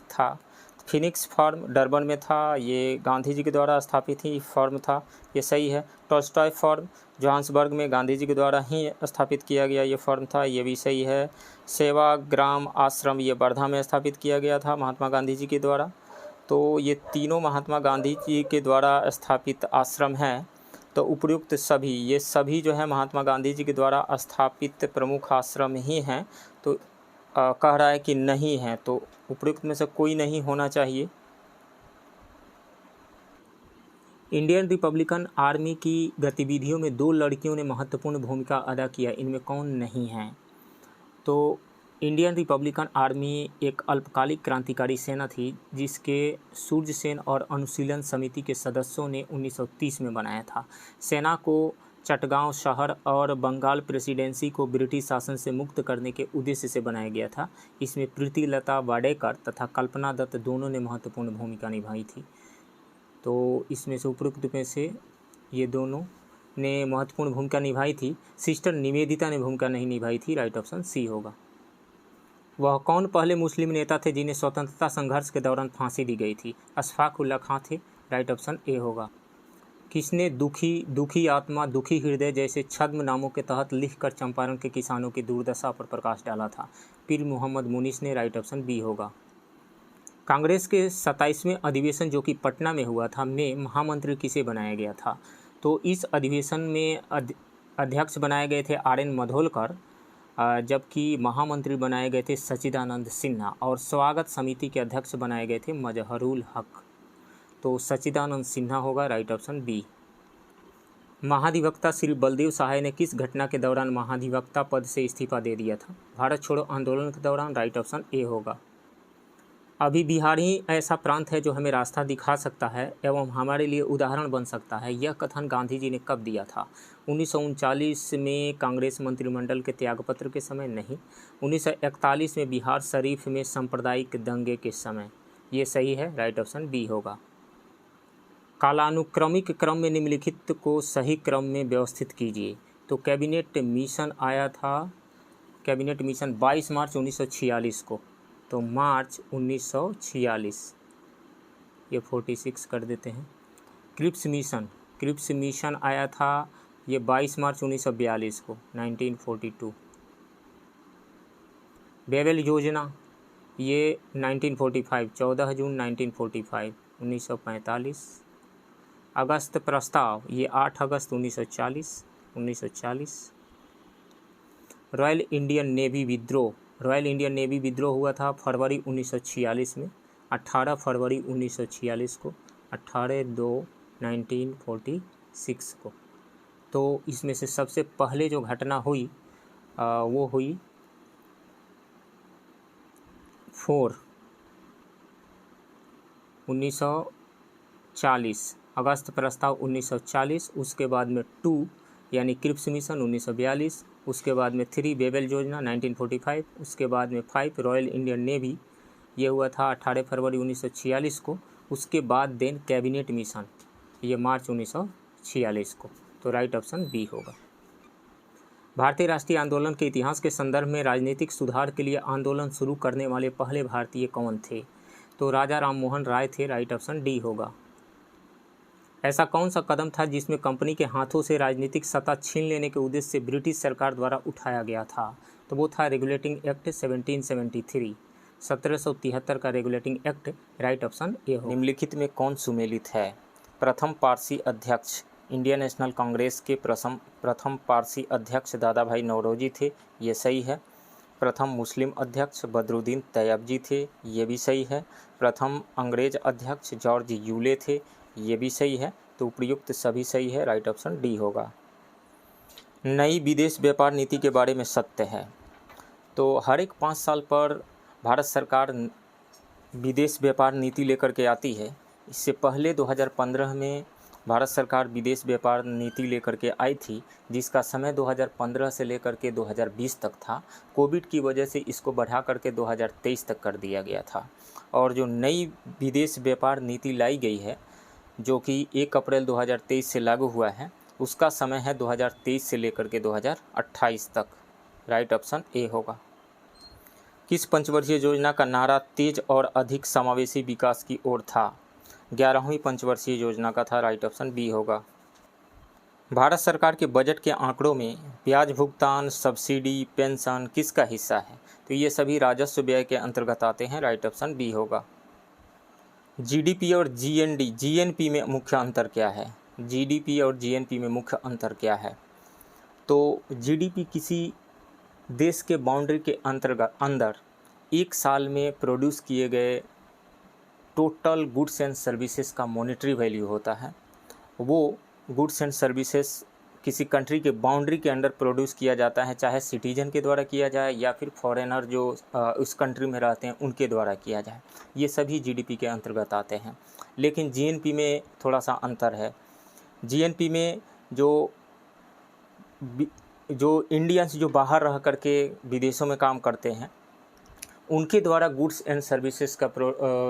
था? फिनिक्स फॉर्म डरबन में था, ये गांधी जी के द्वारा स्थापित ही फॉर्म था, ये सही है। टॉल्स्टॉय फॉर्म जोहान्सबर्ग में गांधी जी के द्वारा ही स्थापित किया गया ये फॉर्म था, ये भी सही है। सेवाग्राम आश्रम ये वर्धा में स्थापित किया गया था महात्मा गांधी जी के द्वारा। तो ये तीनों महात्मा गांधी जी के द्वारा स्थापित आश्रम हैं। तो उपयुक्त सभी, ये सभी जो है महात्मा गांधी जी के द्वारा स्थापित प्रमुख आश्रम ही हैं। तो कह रहा है कि नहीं है, तो उपयुक्त में से कोई नहीं होना चाहिए। इंडियन रिपब्लिकन आर्मी की गतिविधियों में 2 लड़कियों ने महत्वपूर्ण भूमिका अदा किया, इनमें कौन नहीं है? तो इंडियन रिपब्लिकन आर्मी एक अल्पकालिक क्रांतिकारी सेना थी जिसके सूर्य सेन और अनुशीलन समिति के सदस्यों ने 1930 में बनाया था। सेना को चटगांव शहर और बंगाल प्रेसिडेंसी को ब्रिटिश शासन से मुक्त करने के उद्देश्य से बनाया गया था। इसमें प्रीतिलता वाडेकर तथा कल्पना दत्त दोनों ने महत्वपूर्ण भूमिका निभाई थी। तो इसमें से उपयुक्त में से ये दोनों ने महत्वपूर्ण भूमिका निभाई थी। सिस्टर निवेदिता ने भूमिका नहीं निभाई थी। राइट ऑप्शन सी होगा। वह कौन पहले मुस्लिम नेता थे जिन्हें स्वतंत्रता संघर्ष के दौरान फांसी दी गई थी? अशफाक उल्ला खां थे। राइट ऑप्शन ए होगा। किसने दुखी आत्मा दुखी हृदय जैसे छद्म नामों के तहत लिखकर चंपारण के किसानों की दुर्दशा पर प्रकाश डाला था? पीर मोहम्मद मुनीस ने। राइट ऑप्शन बी होगा। कांग्रेस के 27वें अधिवेशन जो कि पटना में हुआ था में महामंत्री किसे बनाया गया था? तो इस अधिवेशन में अध्यक्ष बनाए गए थे RN मधोलकर, जबकि महामंत्री बनाए गए थे सच्चिदानंद सिन्हा, और स्वागत समिति के अध्यक्ष बनाए गए थे मजहरुल हक। तो सच्चिदानंद सिन्हा होगा। Right option B. महाधिवक्ता श्री बलदेव सहाय ने किस घटना के दौरान महाधिवक्ता पद से इस्तीफा दे दिया था? भारत छोड़ो आंदोलन के दौरान। राइट ऑप्शन ए होगा। अभी बिहार ही ऐसा प्रांत है जो हमें रास्ता दिखा सकता है एवं हमारे लिए उदाहरण बन सकता है, यह कथन गांधी जी ने कब दिया था? 1939 में कांग्रेस मंत्रिमंडल के त्यागपत्र के समय? नहीं। 1941 में बिहार शरीफ में सांप्रदायिक दंगे के समय। ये सही है। राइट ऑप्शन बी होगा। कालानुक्रमिक क्रम में निम्नलिखित को सही क्रम में व्यवस्थित कीजिए। तो कैबिनेट मिशन आया था, कैबिनेट मिशन 22 मार्च 1946 को। तो मार्च 1946, ये 46 कर देते हैं। क्रिप्स मिशन आया था ये 22 मार्च 1942 को, 1942। बेबल योजना ये 1945, 14 जून 1945, 1945। अगस्त प्रस्ताव ये 8 अगस्त 1940। रॉयल इंडियन नेवी विद्रोह, रॉयल इंडियन नेवी विद्रोह हुआ था फरवरी 1946 में, 18 फरवरी 1946 को, 18/2/1946 को। तो इसमें से सबसे पहले जो घटना हुई वो हुई 1940 अगस्त प्रस्ताव 1940, उसके बाद में 2 यानी क्रिप्स मिशन 1942, उसके बाद में 3 बेबल योजना 1945, उसके बाद में 5 रॉयल इंडियन नेवी, ये हुआ था 18 फरवरी 1946 को, उसके बाद देन कैबिनेट मिशन, ये मार्च 1946 को। तो राइट ऑप्शन बी होगा। भारतीय राष्ट्रीय आंदोलन के इतिहास के संदर्भ में राजनीतिक सुधार के लिए आंदोलन शुरू करने वाले पहले भारतीय कौन थे? तो राजा राममोहन राय थे, राइट ऑप्शन डी होगा। ऐसा कौन सा कदम था जिसमें कंपनी के हाथों से राजनीतिक सत्ता छीन लेने के उद्देश्य से ब्रिटिश सरकार द्वारा उठाया गया था? तो वो था रेगुलेटिंग एक्ट 1773, 1773 का रेगुलेटिंग एक्ट, राइट ऑप्शन ए हो। निम्नलिखित में कौन सुमेलित है? प्रथम पारसी अध्यक्ष इंडियन नेशनल कांग्रेस के प्रथम पारसी अध्यक्ष दादा भाई नौरोजी थे, ये सही है। प्रथम मुस्लिम अध्यक्ष बदरुद्दीन तैयबजी थे, ये भी सही है। प्रथम अंग्रेज अध्यक्ष जॉर्ज यूले थे, ये भी सही है। तो उपयुक्त सभी सही है, राइट ऑप्शन डी होगा। नई विदेश व्यापार नीति के बारे में सत्य है। तो हर एक 5 साल पर भारत सरकार विदेश व्यापार नीति लेकर के आती है। इससे पहले 2015 में भारत सरकार विदेश व्यापार नीति लेकर के आई थी, जिसका समय 2015 से लेकर के 2020 तक था। कोविड की वजह से इसको बढ़ा करके 2023 तक कर दिया गया था। और जो नई विदेश व्यापार नीति लाई गई है, जो कि 1 अप्रैल 2023 से लागू हुआ है, उसका समय है 2023 से लेकर के 2028 तक, राइट ऑप्शन ए होगा। किस पंचवर्षीय योजना का नारा तेज और अधिक समावेशी विकास की ओर था? 11वीं पंचवर्षीय योजना का था, राइट ऑप्शन बी होगा। भारत सरकार के बजट के आंकड़ों में ब्याज भुगतान, सब्सिडी, पेंशन किसका हिस्सा है? तो ये सभी राजस्व व्यय के अंतर्गत आते हैं, राइट ऑप्शन बी होगा। जीडीपी और जीएनपी में मुख्य अंतर क्या है? जीडीपी और जीएनपी में मुख्य अंतर क्या है? तो जीडीपी किसी देश के बाउंड्री के अंदर एक साल में प्रोड्यूस किए गए टोटल गुड्स एंड सर्विसेज का मॉनेटरी वैल्यू होता है। वो गुड्स एंड सर्विसेज किसी कंट्री के बाउंड्री के अंदर प्रोड्यूस किया जाता है, चाहे सिटीजन के द्वारा किया जाए या फिर फॉरेनर जो उस कंट्री में रहते हैं उनके द्वारा किया जाए। ये सभी जीडीपी के अंतर्गत आते हैं। लेकिन जीएनपी में थोड़ा सा अंतर है। जीएनपी में जो इंडियंस जो बाहर रह करके विदेशों में काम करते हैं, उनके द्वारा गुड्स एंड सर्विसेज का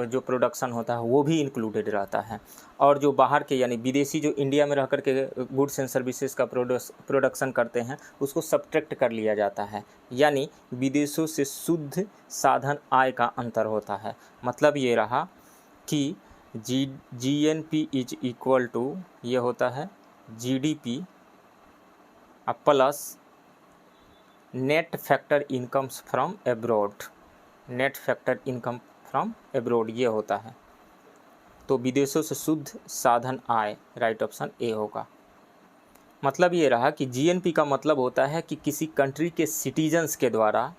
जो प्रोडक्शन होता है वो भी इंक्लूडेड रहता है। और जो बाहर के यानी विदेशी जो इंडिया में रह करके गुड्स एंड सर्विसेज का प्रोडक्शन करते हैं, उसको सब्ट्रैक्ट कर लिया जाता है। यानी विदेशों से शुद्ध साधन आय का अंतर होता है। मतलब ये रहा कि जीएनपी इज इक्वल टू ये होता है GDP plus net factor incomes from abroad, net factor income from abroad ये होता है। तो विदेशों से शुद्ध साधन आय, राइट ऑप्शन ए होगा। मतलब ये रहा कि जीएनपी का मतलब होता है कि किसी कंट्री के सिटीजन्स के द्वारा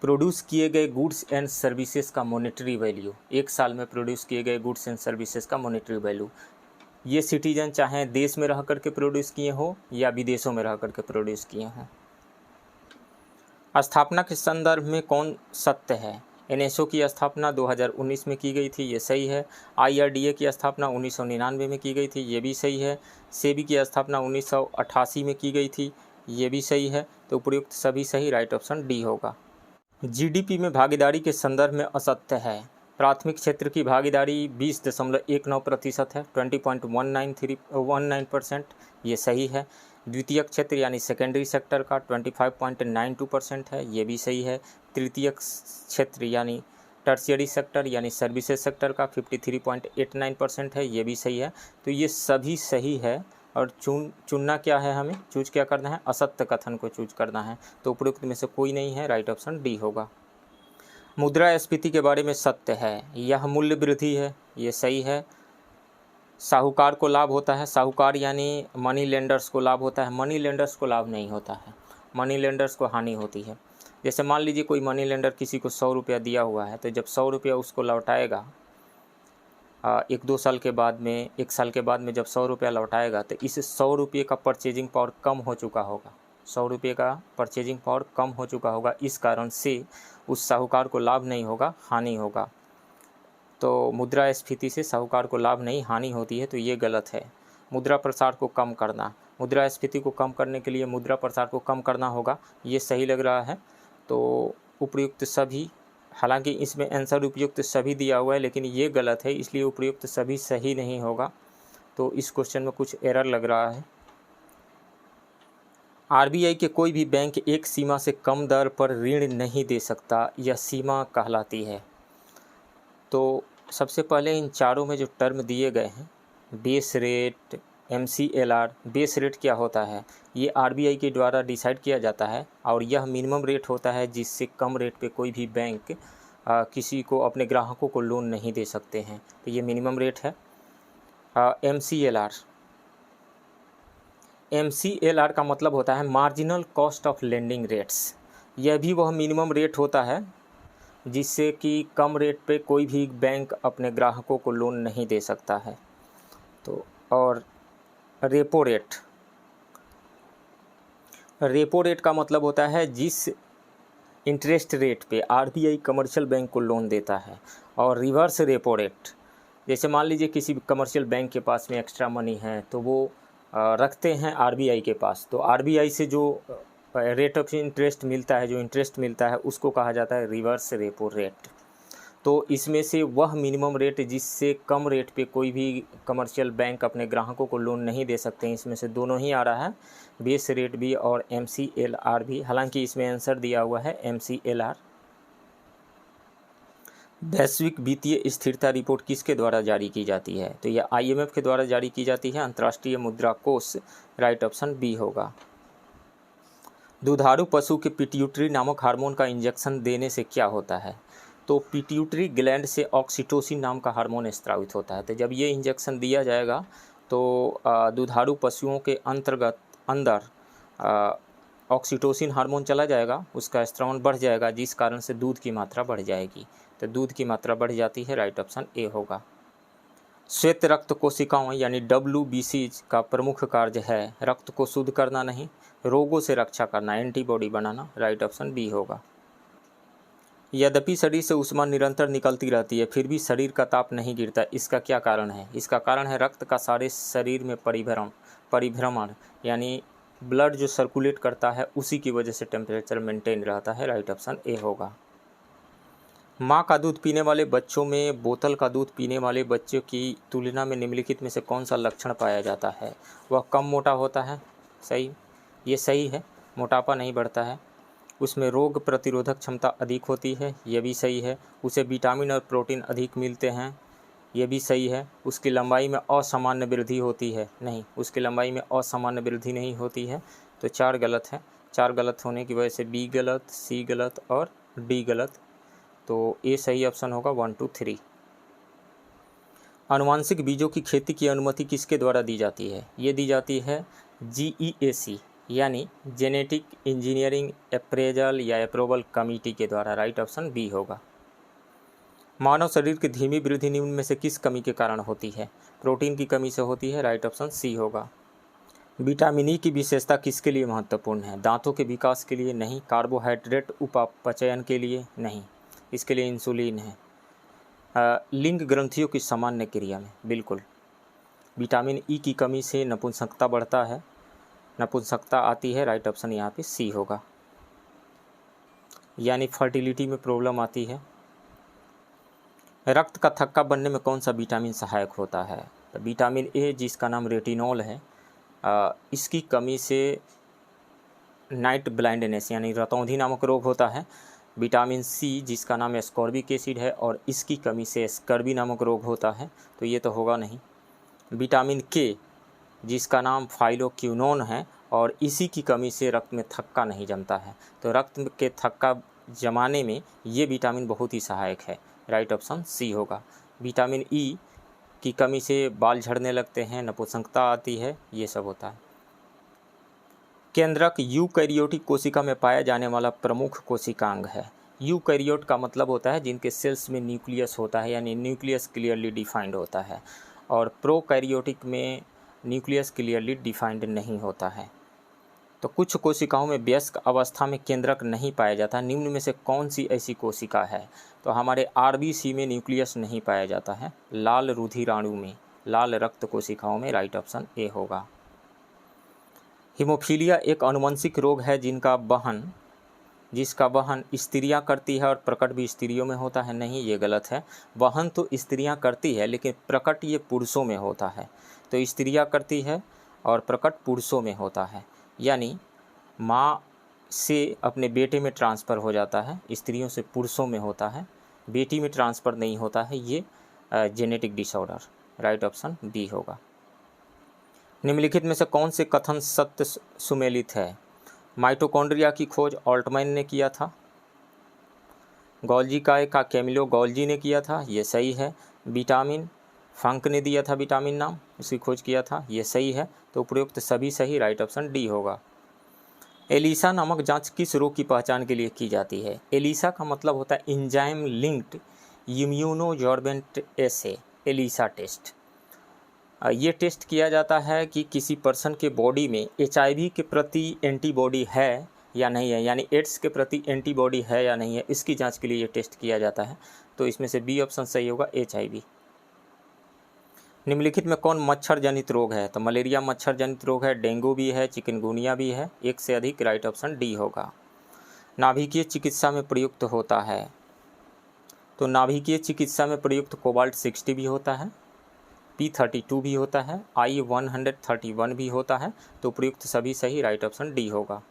प्रोड्यूस किए गए गुड्स एंड सर्विसेज का मॉनेटरी वैल्यू, एक साल में प्रोड्यूस किए गए गुड्स एंड सर्विसेज का मॉनेटरी वैल्यू। ये सिटीजन चाहे देश में रह करके प्रोड्यूस किए हों या विदेशों में रह करके प्रोड्यूस किए हों। स्थापना के संदर्भ में कौन सत्य है? एनएसओ की स्थापना 2019 में की गई थी, ये सही है। आईआरडीए की स्थापना 1999 में की गई थी, ये भी सही है। सेबी की स्थापना 1988 में की गई थी, ये भी सही है। तो उपयुक्त सभी सही, राइट ऑप्शन डी होगा। जीडीपी में भागीदारी के संदर्भ में असत्य है। प्राथमिक क्षेत्र की भागीदारी 20.19% है, 20.19%, ये सही है। द्वितीयक क्षेत्र यानी सेकेंडरी सेक्टर का 25.92% है, ये भी सही है। तृतीयक क्षेत्र यानी टर्शियरी सेक्टर यानी सर्विसेज सेक्टर का 53.89% है, ये भी सही है। तो ये सभी सही है। और चुनना क्या है, हमें चूज क्या करना है? असत्य कथन को चूज करना है। तो उपरोक्त में से कोई नहीं है, राइट ऑप्शन डी होगा। मुद्रास्फीति के बारे में सत्य है, यह मूल्य वृद्धि है, ये सही है। साहूकार को लाभ होता है, साहूकार यानी मनी लेंडर्स को लाभ होता है, मनी लेंडर्स को लाभ नहीं होता है। मनी लेंडर्स को हानि होती है। जैसे मान लीजिए कोई मनी लेंडर किसी को 100 रुपया दिया हुआ है, तो जब 100 रुपया उसको लौटाएगा 1-2 साल के बाद में, 1 साल के बाद में जब 100 रुपया लौटाएगा, तो इस 100 रुपये का परचेजिंग पावर कम हो चुका होगा। 100 रुपये का परचेजिंग पावर कम हो चुका होगा, इस कारण से उस साहूकार को लाभ नहीं होगा, हानि होगा। तो मुद्रास्फीति से साहूकार को लाभ नहीं, हानि होती है, तो ये गलत है। मुद्रा प्रसार को कम करना, मुद्रास्फीति को कम करने के लिए मुद्रा प्रसार को कम करना होगा, ये सही लग रहा है। तो उपयुक्त सभी, हालांकि इसमें आंसर उपयुक्त सभी दिया हुआ है, लेकिन ये गलत है, इसलिए उपयुक्त सभी सही नहीं होगा। तो इस क्वेश्चन में कुछ एरर लग रहा है। आरबीआई के कोई भी बैंक एक सीमा से कम दर पर ऋण नहीं दे सकता, यह सीमा कहलाती है। तो सबसे पहले इन चारों में जो टर्म दिए गए हैं, base rate, MCLR, base rate क्या होता है, ये आरबीआई के द्वारा डिसाइड किया जाता है, और यह मिनिमम रेट होता है जिससे कम रेट पे कोई भी बैंक किसी को, अपने ग्राहकों को लोन नहीं दे सकते हैं, तो ये मिनिमम रेट है। MCLR का मतलब होता है marginal cost of lending rates. यह भी वह मिनिमम रेट होता है जिससे कि कम रेट पे कोई भी बैंक अपने ग्राहकों को लोन नहीं दे सकता है। तो और रेपो रेट का मतलब होता है जिस इंटरेस्ट रेट पे आरबीआई कमर्शियल बैंक को लोन देता है। और रिवर्स रेपो रेट, जैसे मान लीजिए किसी कमर्शियल बैंक के पास में एक्स्ट्रा मनी है, तो वो रखते हैं आरबीआई के पास, तो आरबीआई से जो रेट ऑफ इंटरेस्ट मिलता है, जो इंटरेस्ट मिलता है, उसको कहा जाता है रिवर्स रेपो रेट। तो इसमें से वह मिनिमम रेट जिससे कम रेट पे कोई भी कमर्शियल बैंक अपने ग्राहकों को लोन नहीं दे सकते हैं, इसमें से दोनों ही आ रहा है, बेस रेट भी और MCLR भी। हालांकि इसमें आंसर दिया हुआ है MCLR। वैश्विक वित्तीय स्थिरता रिपोर्ट किसके द्वारा जारी की जाती है, तो यह IMF के द्वारा जारी की जाती है, अंतर्राष्ट्रीय मुद्रा कोष। राइट ऑप्शन बी होगा। दुधारू पशु के पिट्यूटरी नामक हार्मोन का इंजेक्शन देने से क्या होता है, तो पिट्यूटरी ग्लैंड से ऑक्सीटोसिन नाम का हार्मोन स्रावित होता है। तो जब ये इंजेक्शन दिया जाएगा तो दुधारू पशुओं के अंदर ऑक्सीटोसिन हार्मोन चला जाएगा, उसका स्रावन बढ़ जाएगा, जिस कारण से दूध की मात्रा बढ़ जाएगी। तो दूध की मात्रा बढ़ जाती है, राइट ऑप्शन ए होगा। श्वेत रक्त कोशिकाओं यानी WBC का प्रमुख कार्य है रक्त को शुद्ध करना नहीं, रोगों से रक्षा करना, एंटीबॉडी बनाना। राइट ऑप्शन बी होगा। यद्यपि शरीर से ऊष्मा निरंतर निकलती रहती है, फिर भी शरीर का ताप नहीं गिरता, इसका क्या कारण है, इसका कारण है रक्त का सारे शरीर में परिभ्रमण, यानी ब्लड जो सर्कुलेट करता है, उसी की वजह से टेम्परेचर मेंटेन रहता है। राइट ऑप्शन ए होगा। माँ का दूध पीने वाले बच्चों में बोतल का दूध पीने वाले बच्चों की तुलना में निम्नलिखित में से कौन सा लक्षण पाया जाता है, वह कम मोटा होता है। सही, ये सही है, मोटापा नहीं बढ़ता है। उसमें रोग प्रतिरोधक क्षमता अधिक होती है, यह भी सही है। उसे विटामिन और प्रोटीन अधिक मिलते हैं, यह भी सही है। उसकी लंबाई में असामान्य वृद्धि होती है, नहीं, उसकी लंबाई में असामान्य वृद्धि नहीं होती है। तो 4 गलत है, 4 गलत होने की वजह से बी गलत, सी गलत और डी गलत। तो ए सही ऑप्शन होगा 1, 2, 3। आनुवांशिक बीजों की खेती की अनुमति किसके द्वारा दी जाती है, ये दी जाती है GEAC यानी जेनेटिक इंजीनियरिंग अप्रेजल या अप्रूवल कमेटी के द्वारा। राइट ऑप्शन बी होगा। मानव शरीर की धीमी वृद्धि निम्न में से किस कमी के कारण होती है, प्रोटीन की कमी से होती है। राइट ऑप्शन सी होगा। विटामिन ई की विशेषता किसके लिए महत्वपूर्ण है, दांतों के विकास के लिए नहीं, कार्बोहाइड्रेट उपापचयन के लिए नहीं, इसके लिए इंसुलिन है। लिंग ग्रंथियों की सामान्य क्रिया में, बिल्कुल। विटामिन ई की कमी से नपुंसकता बढ़ता है, नपुंसकता आती है। राइट ऑप्शन यहाँ पे सी होगा, यानी फर्टिलिटी में प्रॉब्लम आती है। रक्त का थक्का बनने में कौन सा विटामिन सहायक होता है, तो विटामिन ए जिसका नाम रेटिनॉल है, इसकी कमी से नाइट ब्लाइंडनेस यानी रतौंधी नामक रोग होता है। विटामिन सी जिसका नाम एस्कॉर्बिक एसिड है और इसकी कमी से स्कर्वी नामक रोग होता है, तो ये तो होगा नहीं। विटामिन के जिसका नाम फाइलोक्विनोन है और इसी की कमी से रक्त में थक्का नहीं जमता है, तो रक्त के थक्का जमाने में ये विटामिन बहुत ही सहायक है। राइट ऑप्शन सी होगा। विटामिन ई की कमी से बाल झड़ने लगते हैं, नपुंसकता आती है, ये सब होता है। केंद्रक यूकैरियोटिक कोशिका में पाया जाने वाला प्रमुख कोशिकांग है। यूकैरियोट का मतलब होता है जिनके सेल्स में न्यूक्लियस होता है, यानी न्यूक्लियस क्लियरली डिफाइंड होता है, और प्रोकैरियोटिक में न्यूक्लियस क्लियरली डिफाइंड नहीं होता है। तो कुछ कोशिकाओं में वयस्क अवस्था में केंद्रक नहीं पाया जाता। निम्न में से कौन सी ऐसी कोशिका है? तो हमारे आरबीसी में न्यूक्लियस नहीं पाया जाता है। लाल रुधिराणु में, लाल रक्त कोशिकाओं में राइट ऑप्शन ए होगा। हीमोफीलिया एक आनुवंशिक रोग है जिसका वहन स्त्रियां करती है और प्रकट भी स्त्रियों में होता है। नहीं, ये गलत है। वहन तो स्त्रियां करती है लेकिन प्रकट ये पुरुषों में होता है। तो स्त्रियां करती है और प्रकट पुरुषों में होता है, यानी माँ से अपने बेटे में ट्रांसफ़र हो जाता है, स्त्रियों से पुरुषों में होता है, बेटी में ट्रांसफ़र नहीं होता है। ये genetic disorder, right option B होगा। निम्नलिखित में से कौन से कथन सत्य सुमेलित है? माइटोकॉन्ड्रिया की खोज ऑल्टमैन ने किया था। गोल्जी का कैमिलो गोल्जी ने किया था, ये सही है। विटामिन फंक ने दिया था विटामिन नाम, उसकी खोज किया था, ये सही है। तो उपयुक्त सभी सही, राइट ऑप्शन डी होगा। एलिसा नामक जांच किस रोग की पहचान के लिए की जाती है? एलिसा का मतलब होता है एंजाइम लिंक्ड इम्यूनोजॉर्बेंट एसे, एलिसा टेस्ट। ये टेस्ट किया जाता है कि किसी पर्सन के बॉडी में HIV के प्रति एंटीबॉडी है या नहीं है, यानी एड्स के प्रति एंटीबॉडी है या नहीं है, इसकी जांच के लिए ये टेस्ट किया जाता है। तो इसमें से बी ऑप्शन सही होगा, HIV। निम्नलिखित में कौन मच्छर जनित रोग है? तो मलेरिया मच्छर जनित रोग है, डेंगू भी है, चिकनगुनिया भी है, एक से अधिक, राइट ऑप्शन डी होगा। नाभिकीय चिकित्सा में प्रयुक्त होता है, तो नाभिकीय चिकित्सा में प्रयुक्त कोबाल्ट 60 भी होता है, P32 भी होता है, I131 भी होता है। तो प्रयुक्त सभी सही, राइट ऑप्शन डी होगा।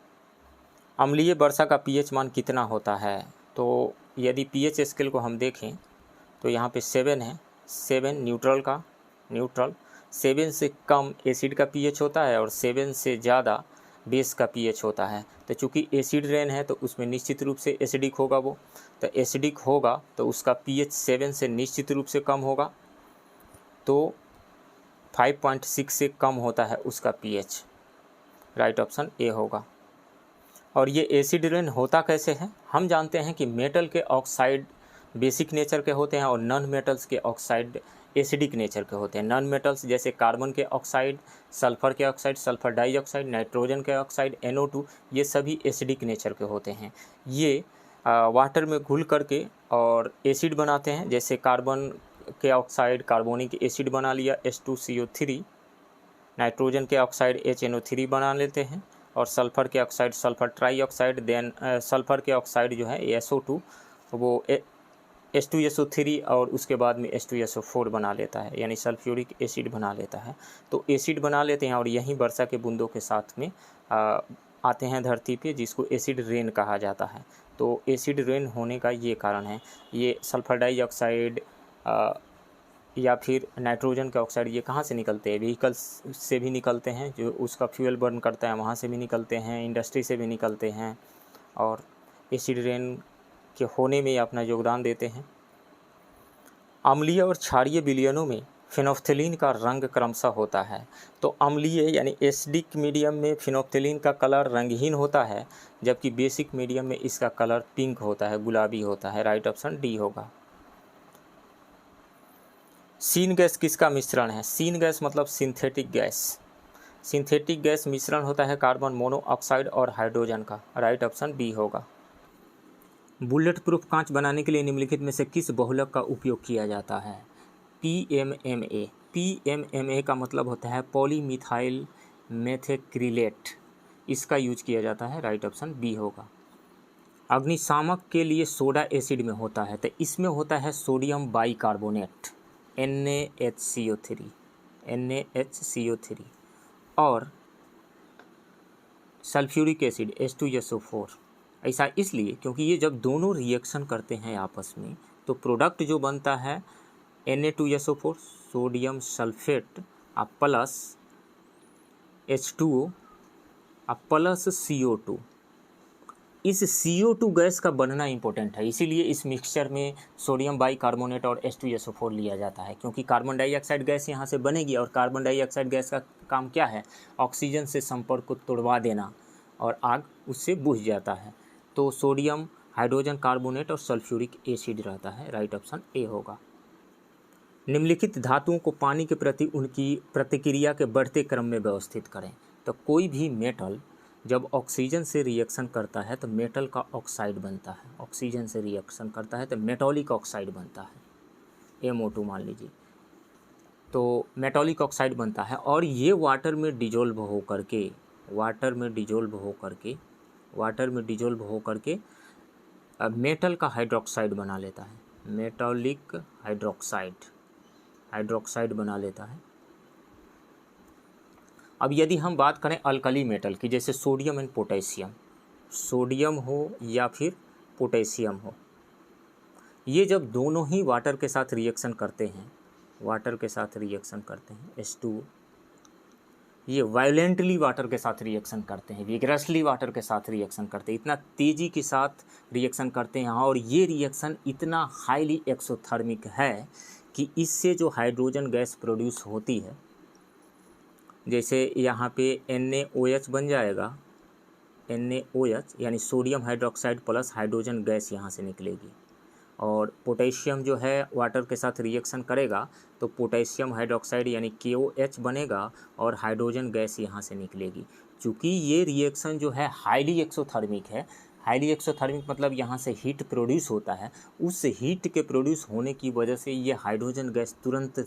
अम्लीय वर्षा का pH मान कितना होता है? तो यदि pH स्केल को हम देखें तो यहाँ पे 7 है, 7 न्यूट्रल, 7 से कम एसिड का pH होता है और 7 से ज़्यादा बेस का pH होता है। तो चूँकि एसिड रेन है तो उसमें निश्चित रूप से एसिडिक होगा, वो तो एसिडिक होगा तो उसका pH 7 से निश्चित रूप से कम होगा, तो 5.6 से कम होता है उसका pH, राइट ऑप्शन ए होगा। और ये एसिड रेन होता कैसे है? हम जानते हैं कि मेटल के ऑक्साइड बेसिक नेचर के होते हैं और नॉन मेटल्स के ऑक्साइड एसिडिक नेचर के होते हैं। नॉन मेटल्स जैसे कार्बन के ऑक्साइड, सल्फर के ऑक्साइड, सल्फर डाइऑक्साइड, नाइट्रोजन के ऑक्साइड, NO2, ये सभी एसिडिक नेचर के होते हैं। ये वाटर में घुल करके और एसिड बनाते हैं, जैसे कार्बन के ऑक्साइड कार्बोनिक एसिड बना लिया H2CO3, नाइट्रोजन के ऑक्साइड HNO3 बना लेते हैं, और सल्फ़र के oxide sulphur trioxide, then sulphur के ऑक्साइड जो है SO2 वो H2SO3 और उसके बाद में H2SO4 बना लेता है, यानी सल्फ्यूरिक एसिड बना लेता है। तो एसिड बना लेते हैं और यहीं वर्षा के बूंदों के साथ में आते हैं धरती पे, जिसको एसिड रेन कहा जाता है। तो एसिड रेन होने का ये कारण है। ये सल्फ़र डाइऑक्साइड या फिर नाइट्रोजन के ऑक्साइड ये कहाँ से निकलते हैं? व्हीकल्स से भी निकलते हैं, जो उसका फ्यूल बर्न करता है वहाँ से भी निकलते हैं, इंडस्ट्री से भी निकलते हैं, और एसिड रेन के होने में अपना योगदान देते हैं। अम्लीय और क्षारीय विलयनों में फिनोफ्थेलिन का रंग क्रमशः होता है। तो अम्लीय यानी एसिडिक मीडियम में फिनोफ्थेलिन का कलर रंगहीन होता है, जबकि बेसिक मीडियम में इसका कलर पिंक होता है, गुलाबी होता है, राइट ऑप्शन डी होगा। सीन गैस किसका मिश्रण है? सीन गैस मतलब सिंथेटिक गैस। सिंथेटिक गैस मिश्रण होता है कार्बन मोनोऑक्साइड और हाइड्रोजन का, राइट ऑप्शन बी होगा। बुलेट प्रूफ कांच बनाने के लिए निम्नलिखित में से किस बहुलक का उपयोग किया जाता है? PMMA। PMMA का मतलब होता है पॉलीमिथाइल मेथेक्रिलेट, इसका यूज किया जाता है, राइट ऑप्शन बी होगा। अग्निशामक के लिए सोडा एसिड में होता है, तो इसमें होता है सोडियम बाइकार्बोनेट NaHCO3 और सल्फ्यूरिक एसिड H2SO4। ऐसा इसलिए क्योंकि ये जब दोनों रिएक्शन करते हैं आपस में तो प्रोडक्ट जो बनता है Na2SO4 sodium sulphate plus H2O plus CO2। इस CO2 गैस का बनना इंपॉर्टेंट है, इसीलिए इस मिक्सचर में सोडियम बाइकार्बोनेट और H2SO4 लिया जाता है, क्योंकि कार्बन डाइऑक्साइड गैस यहाँ से बनेगी और कार्बन डाइऑक्साइड गैस का काम क्या है? ऑक्सीजन से संपर्क को तोड़वा देना। और आग उससे बुझ जाता है। तो सोडियम हाइड्रोजन कार्बोनेट और सल्फ्यूरिक एसिड रहता है, राइट ऑप्शन ए होगा। निम्नलिखित धातुओं को पानी के प्रति उनकी प्रतिक्रिया के बढ़ते क्रम में व्यवस्थित करें। तो कोई भी मेटल जब ऑक्सीजन से रिएक्शन करता है तो मेटल का ऑक्साइड बनता है, ऑक्सीजन से रिएक्शन करता है तो मेटॉलिक ऑक्साइड बनता है, MO2 मान लीजिए। तो मेटॉलिक ऑक्साइड बनता है और ये वाटर में डिजोल्व हो करके मेटल का हाइड्रोक्साइड बना लेता है, मेटॉलिक हाइड्रोक्साइड बना लेता है। अब यदि हम बात करें अल्कली मेटल की, जैसे सोडियम एंड पोटेशियम, सोडियम हो या फिर पोटेशियम हो, ये जब दोनों ही वाटर के साथ रिएक्शन करते हैं, H2, ये वायलेंटली वाटर के साथ रिएक्शन करते हैं, विगरसली वाटर के साथ रिएक्शन करते हैं, इतना तेज़ी के साथ रिएक्शन करते हैं और ये रिएक्शन इतना हाईली एक्सोथर्मिक है कि इससे जो हाइड्रोजन गैस प्रोड्यूस होती है, जैसे यहाँ पे NaOH बन जाएगा, NaOH यानी sodium hydroxide plus hydrogen gas यहाँ से निकलेगी, और पोटेशियम जो है वाटर के साथ रिएक्शन करेगा तो पोटेशियम हाइड्रोक्साइड यानी KOH बनेगा और हाइड्रोजन गैस यहाँ से निकलेगी। चूँकि ये रिएक्शन जो है हाईली एक्सोथर्मिक है, हाईली एक्सोथर्मिक मतलब यहाँ से हीट प्रोड्यूस होता है, उस हीट के प्रोड्यूस होने की वजह से ये हाइड्रोजन गैस तुरंत ही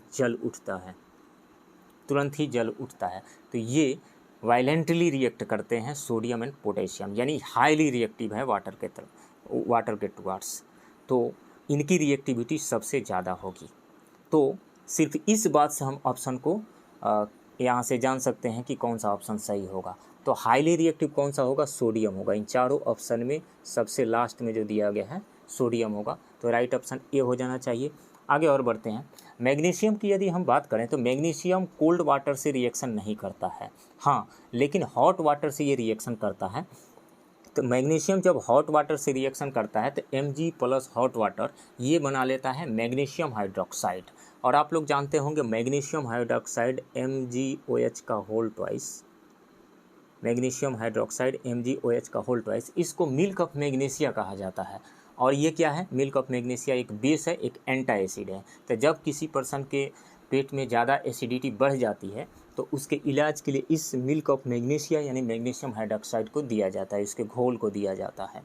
जल उठता है। तो ये वायलेंटली रिएक्ट करते हैं सोडियम एंड पोटेशियम, यानी हाईली रिएक्टिव है वाटर के टुवार्ड्स, तो इनकी रिएक्टिविटी सबसे ज़्यादा होगी। तो सिर्फ इस बात से हम ऑप्शन को यहाँ से जान सकते हैं कि कौन सा ऑप्शन सही होगा। तो हाईली रिएक्टिव कौन सा होगा? सोडियम होगा। इन चारों ऑप्शन में सबसे लास्ट में जो दिया गया है सोडियम होगा, तो राइट ऑप्शन ए हो जाना चाहिए। आगे और बढ़ते हैं। मैग्नीशियम की यदि हम बात करें तो मैग्नीशियम कोल्ड वाटर से रिएक्शन नहीं करता है, हाँ, लेकिन हॉट वाटर से ये रिएक्शन करता है। तो मैग्नीशियम जब हॉट वाटर से रिएक्शन करता है तो Mg प्लस हॉट वाटर ये बना लेता है मैग्नीशियम हाइड्रोक्साइड, और आप लोग जानते होंगे मैग्नीशियम हाइड्रोक्साइड MgOH का whole twice, magnesium hydroxide MgOH का होल ट्वाइस, इसको मिल्क ऑफ मैग्नीशिया कहा जाता है। और ये क्या है? मिल्क ऑफ मैग्नीशिया एक बेस है, एक एंटा एसिड है। तो जब किसी पर्सन के पेट में ज़्यादा एसिडिटी बढ़ जाती है तो उसके इलाज के लिए इस मिल्क ऑफ मैग्नीशिया यानी मैग्नीशियम हाइड्रोक्साइड को दिया जाता है, इसके घोल को दिया जाता है।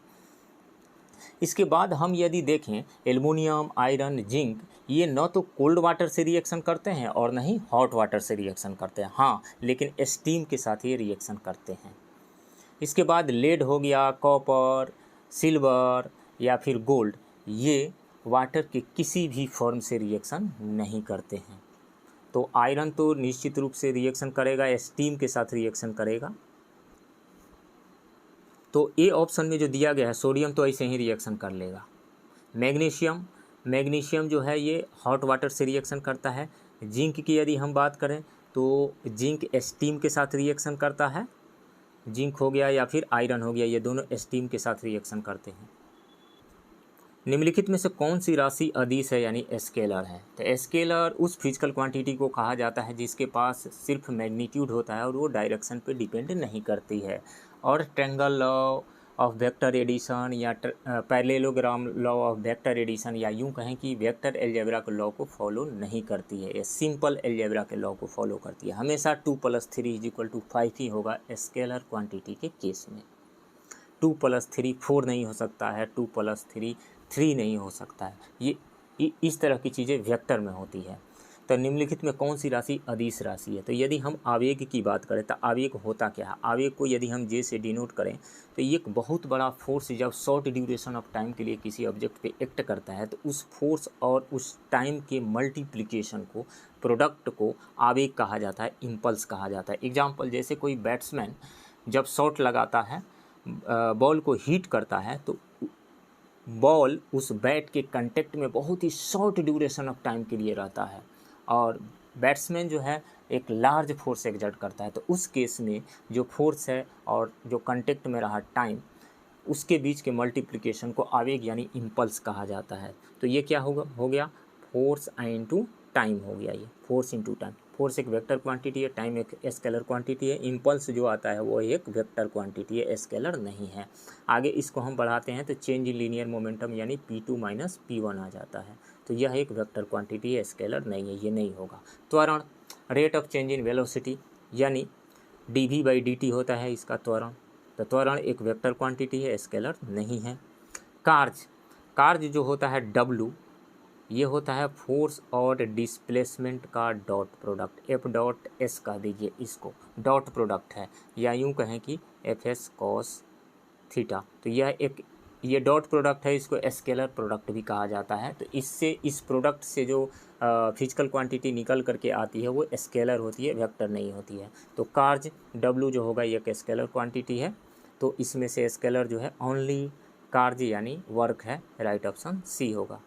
इसके बाद हम यदि देखें एल्युमिनियम, आयरन, जिंक, ये न तो कोल्ड वाटर से रिएक्शन करते हैं और न ही हॉट वाटर से रिएक्शन करते हैं, हाँ, लेकिन स्टीम के साथ ये रिएक्शन करते हैं। इसके बाद लेड हो गया, कॉपर, सिल्वर या फिर गोल्ड, ये वाटर के किसी भी फॉर्म से रिएक्शन नहीं करते हैं। तो आयरन तो निश्चित रूप से रिएक्शन करेगा, स्टीम के साथ रिएक्शन करेगा। तो ए ऑप्शन में जो दिया गया है सोडियम तो ऐसे ही रिएक्शन कर लेगा। मैग्नीशियम जो है ये हॉट वाटर से रिएक्शन करता है। जिंक की यदि हम बात करें तो जिंक स्टीम के साथ रिएक्शन करता है, जिंक हो गया या फिर आयरन हो गया, ये दोनों स्टीम के साथ रिएक्शन करते हैं। निम्नलिखित में से कौन सी राशि अदिश है यानी स्केलर है? तो स्केलर उस फिजिकल क्वांटिटी को कहा जाता है जिसके पास सिर्फ मैग्नीट्यूड होता है और वो डायरेक्शन पे डिपेंड नहीं करती है, और triangle law of vector addition या parallelogram law of vector addition, या यूँ कहें कि वेक्टर अलजेब्रा के लॉ को फॉलो नहीं करती है, ये सिंपल अलजेब्रा के लॉ को फॉलो करती है। हमेशा 2 + 3 = 5 ही होगा स्केलर क्वांटिटी के केस में। 2 + 3 4 नहीं हो सकता है, 2 + 3 3 नहीं हो सकता है। ये इस तरह की चीज़ें वेक्टर में होती है। तो निम्नलिखित में कौन सी राशि अदिश राशि है? तो यदि हम आवेग की बात करें तो आवेग होता क्या है? आवेग को यदि हम जे से डिनोट करें तो ये एक बहुत बड़ा फोर्स जब शॉर्ट ड्यूरेशन ऑफ टाइम के लिए किसी ऑब्जेक्ट पे एक्ट करता है तो उस फोर्स और उस टाइम के मल्टीप्लिकेशन को, प्रोडक्ट को आवेग कहा जाता है, इम्पल्स कहा जाता है। एग्जाम्पल, जैसे कोई बैट्समैन जब शॉट लगाता है, बॉल को हीट करता है, तो बॉल उस बैट के कांटेक्ट में बहुत ही शॉर्ट ड्यूरेशन ऑफ टाइम के लिए रहता है और बैट्समैन जो है एक लार्ज फोर्स एक्सर्ट करता है, तो उस केस में जो फोर्स है और जो कांटेक्ट में रहा टाइम, उसके बीच के मल्टीप्लिकेशन को आवेग यानी इम्पल्स कहा जाता है। तो ये क्या हो गया? फोर्स इनटू टाइम हो गया, ये फोर्स इंटू टाइम। फोर्स एक वेक्टर क्वांटिटी है, टाइम एक स्केलर क्वांटिटी है, इम्पल्स जो आता है वो एक वेक्टर क्वांटिटी है, स्केलर नहीं है। आगे इसको हम बढ़ाते हैं तो चेंज इन लीनियर मोमेंटम यानी P2 माइनस P1 आ जाता है, तो यह एक वेक्टर क्वांटिटी है, स्केलर नहीं है, ये नहीं होगा। त्वरण, rate of change in velocity यानी dv/dt होता है इसका त्वरण, तो त्वरण एक वेक्टर क्वांटिटी है, स्केलर नहीं है। कार्य जो होता है W, ये होता है फोर्स और डिस्प्लेसमेंट का dot product, F dot S कह दीजिए इसको, डॉट प्रोडक्ट है, या यूँ कहें कि एफ एस कॉस थीटा। तो ये डॉट प्रोडक्ट है, इसको स्केलर प्रोडक्ट भी कहा जाता है। तो इससे इस प्रोडक्ट से जो फिजिकल क्वांटिटी निकल करके आती है वो स्केलर होती है, वेक्टर नहीं होती है। तो कार्य W जो होगा ये एक स्केलर क्वांटिटी है, तो इसमें से स्केलर जो है ओनली कार्य यानी वर्क है, राइट ऑप्शन सी होगा।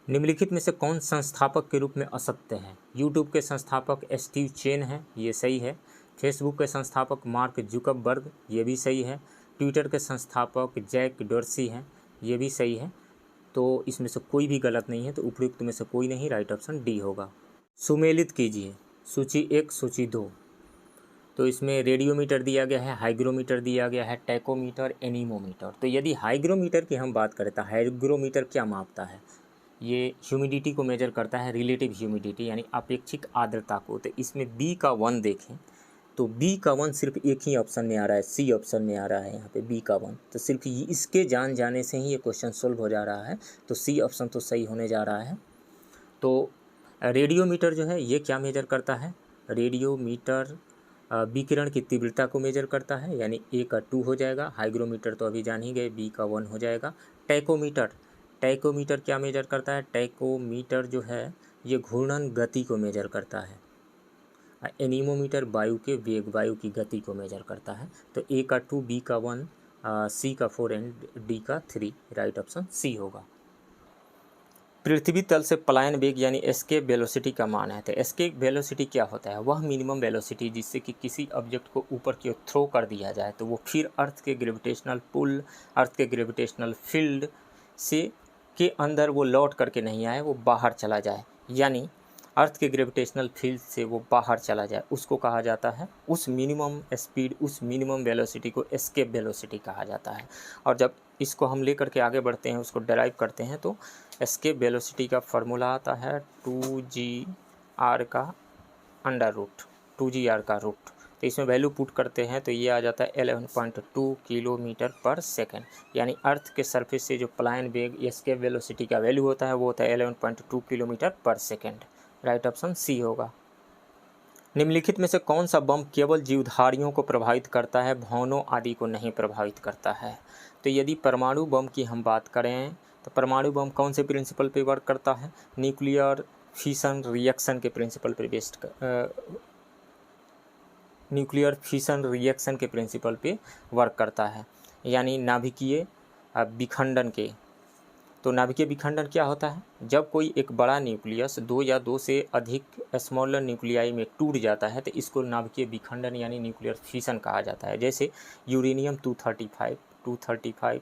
निम्नलिखित में से कौन संस्थापक के रूप में असत्य है? यूट्यूब के संस्थापक स्टीव चेन है, ये सही है। फेसबुक के संस्थापक मार्क जुकरबर्ग, ये भी सही है। ट्विटर के संस्थापक जैक डोर्सी हैं, ये भी सही है। तो इसमें से कोई भी गलत नहीं है, तो उपयुक्त में से कोई नहीं, राइट ऑप्शन डी होगा। सुमेलित कीजिए सूची 1 सूची 2। तो इसमें रेडियोमीटर दिया गया है, हाइग्रोमीटर दिया गया है, टैकोमीटर, एनीमोमीटर। तो यदि हाइग्रोमीटर की हम बात करें तो हाइग्रोमीटर क्या मापता है? ये ह्यूमिडिटी को मेजर करता है, रिलेटिव ह्यूमिडिटी यानी अपेक्षिक आर्द्रता को। तो इसमें बी का 1 देखें तो बी का 1 सिर्फ एक ही ऑप्शन में आ रहा है, सी ऑप्शन में आ रहा है यहाँ पे बी का 1। तो सिर्फ इसके जान जाने से ही ये क्वेश्चन सोल्व हो जा रहा है, तो सी ऑप्शन तो सही होने जा रहा है। तो रेडियोमीटर जो है ये क्या मेजर करता है? रेडियोमीटर विकिरण की तीव्रता को मेजर करता है, यानी ए का 2 हो जाएगा। हाइग्रोमीटर तो अभी जान ही गए, बी का 1 हो जाएगा। टैकोमीटर क्या मेजर करता है? टैकोमीटर जो है ये घूर्णन गति को मेजर करता है। एनीमोमीटर वायु के वेग, वायु की गति को मेजर करता है। तो ए का 2, बी का 1, सी का 4 एंड डी का 3, राइट ऑप्शन सी होगा। पृथ्वी तल से पलायन वेग यानी एस्केप वेलोसिटी का मान है। तो एस्केप वेलोसिटी क्या होता है? वह मिनिमम वेलोसिटी जिससे कि किसी ऑब्जेक्ट को ऊपर की ओर थ्रो कर दिया जाए तो वो फिर अर्थ के ग्रेविटेशनल पुल, अर्थ के ग्रेविटेशनल फील्ड से के अंदर वो लौट करके नहीं आए, वो बाहर चला जाए, यानी अर्थ के ग्रेविटेशनल फील्ड से वो बाहर चला जाए, उसको कहा जाता है, उस मिनिमम स्पीड, उस मिनिमम वेलोसिटी को एस्केप वेलोसिटी कहा जाता है। और जब इसको हम लेकर के आगे बढ़ते हैं, उसको डेराइव करते हैं, तो एस्केप वेलोसिटी का फार्मूला आता है 2gr का अंडर रूट, 2gr का रूट। तो इसमें वैल्यू पुट करते हैं तो ये आ जाता है 11.2 किलोमीटर पर सेकेंड, यानी अर्थ के सरफेस से जो पलायन वेग एस्केप वेलोसिटी का वैल्यू होता है वो होता है 11.2 किलोमीटर पर सेकेंड, राइट ऑप्शन सी होगा। निम्नलिखित में से कौन सा बम केवल जीवधारियों को प्रभावित करता है, भवनों आदि को नहीं प्रभावित करता है? तो यदि परमाणु बम की हम बात करें तो परमाणु बम कौन से प्रिंसिपल पे वर्क करता है? न्यूक्लियर फिशन रिएक्शन के प्रिंसिपल पे न्यूक्लियर फिशन रिएक्शन के प्रिंसिपल पे वर्क करता है, यानी नाभिकीय विखंडन के। तो नाभिकीय विखंडन क्या होता है? जब कोई एक बड़ा न्यूक्लियस 2 या 2 से अधिक स्मॉलर न्यूक्लियाई में टूट जाता है तो इसको नाभिकीय विखंडन यानी न्यूक्लियर फिशन कहा जाता है। जैसे यूरेनियम 235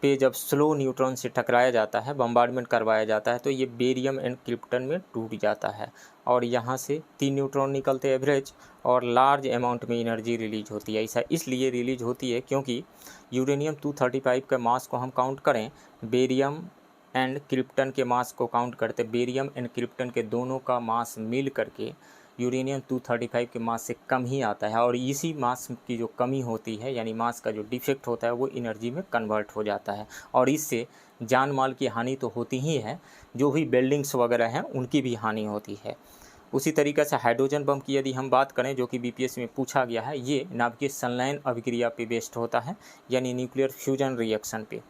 पे जब स्लो न्यूट्रॉन से टकराया जाता है, बम्बार्डमेंट करवाया जाता है, तो ये बेरियम एंड क्रिप्टन में टूट जाता है और यहाँ से 3 न्यूट्रॉन निकलते हैं एवरेज, और लार्ज अमाउंट में एनर्जी रिलीज होती है। ऐसा इसलिए रिलीज होती है क्योंकि यूरेनियम 235 के मास को हम काउंट करें, बेरियम एंड क्रिप्टन के मास को काउंट करते, बेरियम एंड क्रिप्टन के दोनों का मास मिल करके यूरेनियम 235 के मास से कम ही आता है, और इसी मास की जो कमी होती है यानी मास का जो डिफेक्ट होता है वो एनर्जी में कन्वर्ट हो जाता है, और इससे जान माल की हानि तो होती ही है, जो भी बिल्डिंग्स वगैरह हैं उनकी भी हानि होती है। उसी तरीके से हाइड्रोजन बम की यदि हम बात करें, जो कि बीपीएससी में पूछा गया है, ये नाभिकीय संलयन अभिक्रिया पे बेस्ड होता है, यानी न्यूक्लियर फ्यूजन रिएक्शन पे।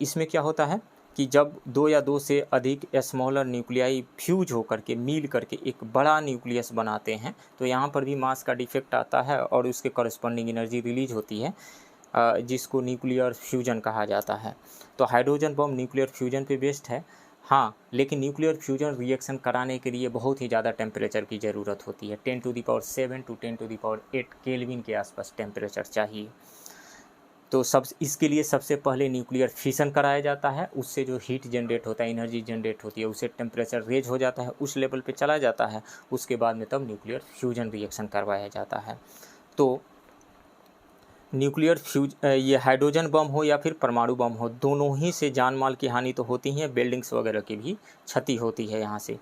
इसमें क्या होता है कि जब 2 या 2 से अधिक स्मॉलर न्यूक्लियाई फ्यूज होकर के मिल करके एक बड़ा न्यूक्लियस बनाते हैं तो यहाँ पर भी मास का डिफेक्ट आता है और उसके कॉरस्पॉन्डिंग एनर्जी रिलीज होती है, जिसको न्यूक्लियर फ्यूजन कहा जाता है। तो हाइड्रोजन बम न्यूक्लियर फ्यूजन पे बेस्ड है, हाँ, लेकिन न्यूक्लियर फ्यूजन रिएक्शन कराने के लिए बहुत ही ज़्यादा टेम्परेचर की ज़रूरत होती है, 10⁻⁷ to 10⁸ केल्विन के आसपास टेम्परेचर चाहिए। 10⁻⁷ to 10⁸ केल्विन के आसपास टेम्परेचर चाहिए। 10⁻⁷ to 10⁸ केल्विन के आसपास टेम्परेचर चाहिए। 10⁻⁷ to 10⁸ केल्विन के आसपास टेम्परेचर चाहिए। तो इसके लिए सबसे पहले न्यूक्लियर फिशन कराया जाता है, उससे जो हीट जनरेट होता है, एनर्जी जनरेट होती है, उससे टेम्परेचर रेज हो जाता है, उस लेवल पे चला जाता है। उसके बाद में तब न्यूक्लियर फ्यूजन रिएक्शन करवाया जाता है। तो न्यूक्लियर ये हाइड्रोजन बम हो या फिर परमाणु बम हो, दोनों ही से जान माल की हानि तो होती ही है, बिल्डिंग्स वगैरह की भी क्षति होती है यहाँ से।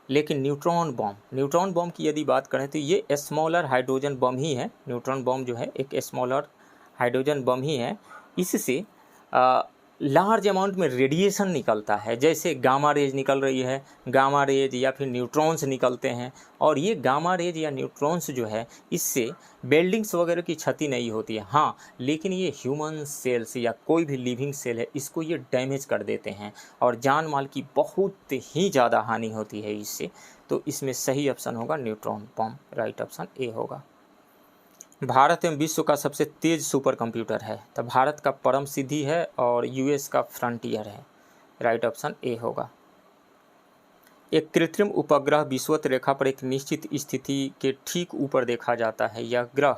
लेकिन न्यूट्रॉन बम की यदि बात करें तो ये स्मॉलर हाइड्रोजन बम ही है। न्यूट्रॉन बम जो है एक स्मॉलर हाइड्रोजन बम ही है। इससे लार्ज अमाउंट में रेडिएशन निकलता है, जैसे गामा रेज निकल रही है, गामा रेज या फिर न्यूट्रॉन्स निकलते हैं। और ये गामा रेज या न्यूट्रॉन्स जो है, इससे बिल्डिंग्स वगैरह की क्षति नहीं होती है, हाँ, लेकिन ये ह्यूमन सेल्स या कोई भी लिविंग सेल है, इसको ये डैमेज कर देते हैं और जान माल की बहुत ही ज़्यादा हानि होती है इससे। तो इसमें सही ऑप्शन होगा neutron bomb, right option A होगा। भारत एवं विश्व का सबसे तेज सुपर कंप्यूटर है, तो भारत का परम सिद्धि है और यूएस का फ्रंटियर है, राइट ऑप्शन ए होगा। एक कृत्रिम उपग्रह विषुवत रेखा पर एक निश्चित स्थिति के ठीक ऊपर देखा जाता है। यह ग्रह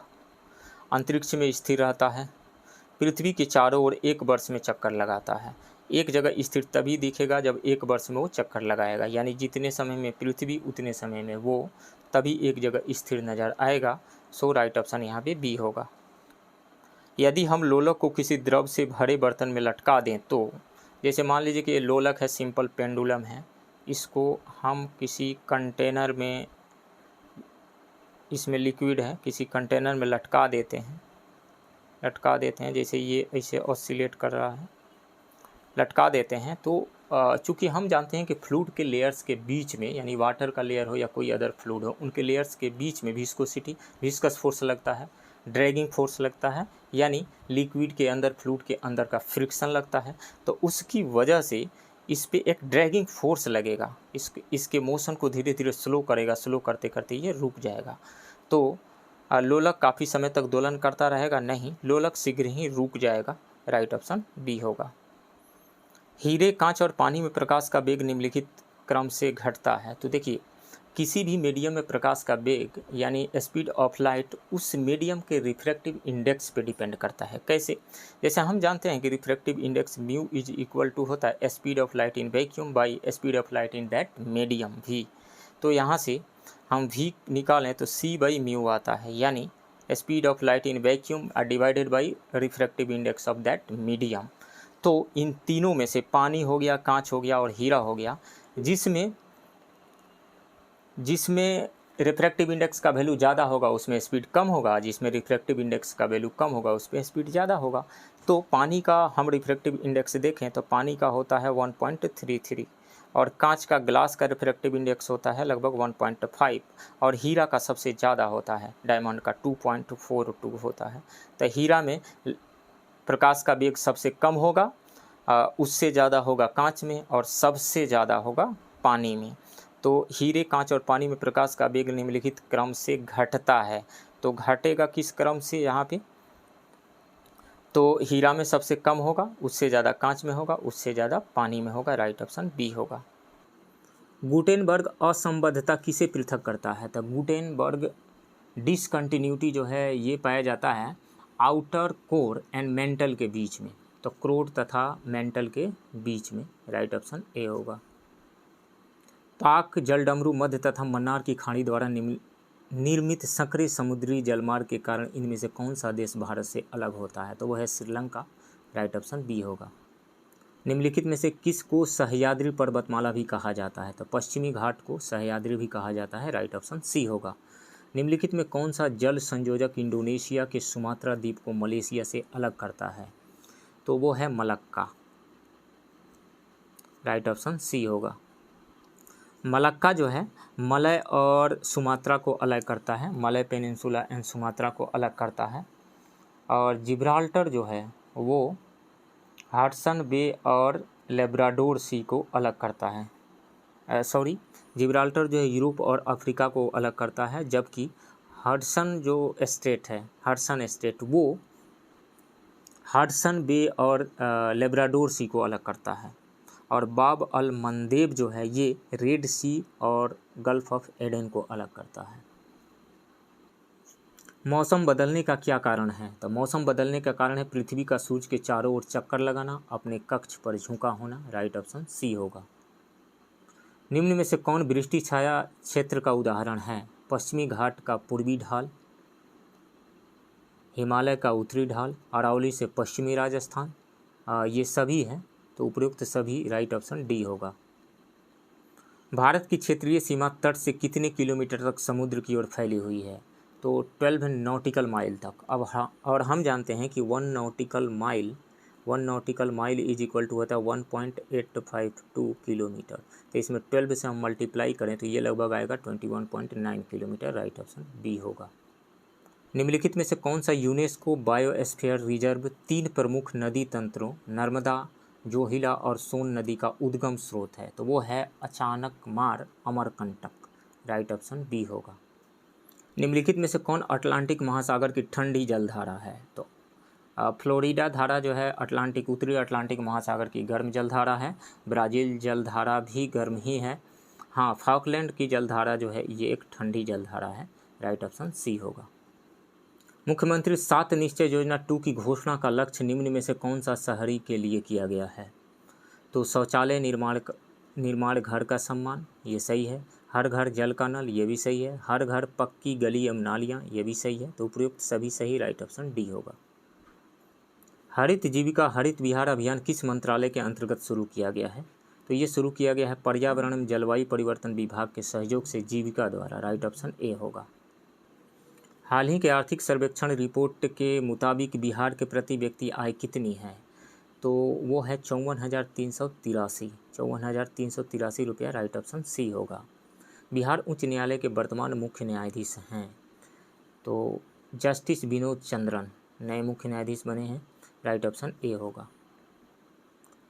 अंतरिक्ष में स्थिर रहता है, पृथ्वी के चारों ओर एक वर्ष में चक्कर लगाता है। एक जगह स्थिर तभी दिखेगा जब एक वर्ष में वो चक्कर लगाएगा, यानी जितने समय में पृथ्वी उतने समय में वो तभी एक जगह स्थिर नज़र आएगा। सो राइट ऑप्शन यहाँ पे बी होगा। यदि हम लोलक को किसी द्रव से भरे बर्तन में लटका दें तो, जैसे मान लीजिए कि ये लोलक है, सिंपल पेंडुलम है, इसको हम किसी कंटेनर में, इसमें लिक्विड है, किसी कंटेनर में लटका देते हैं, जैसे ये ऐसे ऑसिलेट कर रहा है, लटका देते हैं। तो चूँकि हम जानते हैं कि फ्लूइड के लेयर्स के बीच में, यानी वाटर का लेयर हो या कोई अदर फ्लूइड हो, उनके लेयर्स के बीच में विस्कस फोर्स लगता है, ड्रैगिंग फोर्स लगता है, यानी लिक्विड के अंदर, फ्लूइड के अंदर का फ्रिक्शन लगता है। तो उसकी वजह से इस पे एक ड्रैगिंग फोर्स लगेगा, इसके मोशन को धीरे धीरे स्लो करेगा, स्लो करते करते ये रुक जाएगा। तो लोलक काफ़ी समय तक दोलन करता रहेगा? नहीं, लोलक शीघ्र ही रुक जाएगा, राइट ऑप्शन बी होगा। हीरे, कांच और पानी में प्रकाश का वेग निम्नलिखित क्रम से घटता है। तो देखिए, किसी भी मीडियम में प्रकाश का वेग यानी स्पीड ऑफ लाइट उस मीडियम के रिफ्रैक्टिव इंडेक्स पे डिपेंड करता है। कैसे? जैसे हम जानते हैं कि refractive index mu is equal to होता है speed of light in vacuum by speed of light in that medium v. तो यहाँ से हम वी निकालें तो सी बाई म्यू आता है, यानी speed of light in vacuum divided by refractive index of that medium. तो इन तीनों में से पानी हो गया, कांच हो गया और हीरा हो गया, जिसमें रिफ्रैक्टिव इंडेक्स का वैल्यू ज़्यादा होगा उसमें स्पीड कम होगा, जिसमें रिफ्रैक्टिव इंडेक्स का वैल्यू कम होगा उस पर स्पीड ज़्यादा होगा। तो पानी का हम रिफ्रैक्टिव इंडेक्स देखें तो पानी का होता है 1.33 और कांच का, ग्लास का रिफ्रैक्टिव इंडेक्स होता है लगभग 1.5 और हीरा का सबसे ज़्यादा होता है, डायमंड का 2.42 होता है। तो हीरा में प्रकाश का वेग सबसे कम होगा, उससे ज़्यादा होगा कांच में और सबसे ज़्यादा होगा पानी में। तो हीरे, कांच और पानी में प्रकाश का वेग निम्नलिखित क्रम से घटता है। तो घटेगा किस क्रम से यहाँ पे? तो हीरा में सबसे कम होगा, उससे ज़्यादा कांच में होगा, उससे ज़्यादा पानी में होगा, राइट ऑप्शन बी होगा। गुटेनबर्ग असंबद्धता किसे पृथक करता है? तो गुटेनबर्ग डिसकंटिन्यूटी जो है ये पाया जाता है आउटर कोर एंड मेंटल के बीच में, तो कोर तथा मेंटल के बीच में, राइट ऑप्शन ए होगा। पाक जलडमरू, मध्य तथा मन्नार की खाड़ी द्वारा निर्मित संकरे समुद्री जलमार्ग के कारण इनमें से कौन सा देश भारत से अलग होता है? तो वह है श्रीलंका, राइट ऑप्शन बी होगा। निम्नलिखित में से किस को सह्याद्री पर्वतमाला भी कहा जाता है? तो पश्चिमी घाट को सह्याद्री भी कहा जाता है, राइट ऑप्शन सी होगा। निम्नलिखित में कौन सा जल संयोजक इंडोनेशिया के सुमात्रा द्वीप को मलेशिया से अलग करता है? तो वो है मलक्का, राइट ऑप्शन सी होगा। मलक्का जो है मलय और सुमात्रा को अलग करता है, मलय पेनिनसुला एंड सुमात्रा को अलग करता है। और जिब्राल्टर जो है वो हडसन बे और लेब्राडोर सी को अलग करता है। जिब्राल्टर जो है यूरोप और अफ्रीका को अलग करता है, जबकि हडसन जो स्टेट है, हडसन स्टेट, वो हडसन बे और लेब्राडोर सी को अलग करता है। और बाब अल मंदेब जो है ये रेड सी और गल्फ ऑफ एडन को अलग करता है। मौसम बदलने का क्या कारण है? तो मौसम बदलने का कारण है पृथ्वी का सूर्य के चारों ओर चक्कर लगाना, अपने कक्ष पर झुका होना। राइट ऑप्शन सी होगा। निम्न में से कौन वृष्टि छाया क्षेत्र का उदाहरण है? पश्चिमी घाट का पूर्वी ढाल, हिमालय का उत्तरी ढाल, अरावली से पश्चिमी राजस्थान, ये सभी हैं, तो उपयुक्त सभी राइट ऑप्शन डी होगा। भारत की क्षेत्रीय सीमा तट से कितने किलोमीटर तक समुद्र की ओर फैली हुई है? तो 12 नॉटिकल माइल तक। और हम जानते हैं कि 1 nautical mile is equal to होता है 1.852 किलोमीटर। तो इसमें 12 से हम मल्टीप्लाई करें तो ये लगभग आएगा 21.9 किलोमीटर। राइट ऑप्शन बी होगा। निम्नलिखित में से कौन सा यूनेस्को बायोस्फीयर रिजर्व 3 प्रमुख नदी तंत्रों नर्मदा, जोहिला और सोन नदी का उद्गम स्रोत है? तो वो है Achanakmar Amarkantak. Right option B होगा। निम्नलिखित में से कौन अटलांटिक महासागर की ठंडी जलधारा है? तो फ्लोरिडा धारा जो है अटलांटिक, उत्तरी अटलांटिक महासागर की गर्म जलधारा है। ब्राज़ील जलधारा भी गर्म ही है। हाँ, फॉकलैंड की जलधारा जो है ये एक ठंडी जलधारा है। राइट ऑप्शन सी होगा। मुख्यमंत्री 7 निश्चय योजना 2 की घोषणा का लक्ष्य निम्न में से कौन सा शहरी के लिए किया गया है? तो शौचालय निर्माण घर का सम्मान, ये सही है। हर घर जल का नल, ये भी सही है। हर घर पक्की गली एवं नालियाँ, ये भी सही है। तो उपयुक्त सभी सही। राइट ऑप्शन डी होगा। हरित जीविका हरित बिहार अभियान किस मंत्रालय के अंतर्गत शुरू किया गया है? तो ये शुरू किया गया है पर्यावरण एवं जलवायु परिवर्तन विभाग के सहयोग से जीविका द्वारा। राइट ऑप्शन ए होगा। हाल ही के आर्थिक सर्वेक्षण रिपोर्ट के मुताबिक बिहार के प्रति व्यक्ति आय कितनी है? तो वो है 54,383 रुपया। राइट ऑप्शन सी होगा। बिहार उच्च न्यायालय के वर्तमान मुख्य न्यायाधीश हैं तो जस्टिस विनोद चंद्रन नए मुख्य न्यायाधीश बने हैं। राइट ऑप्शन ए होगा।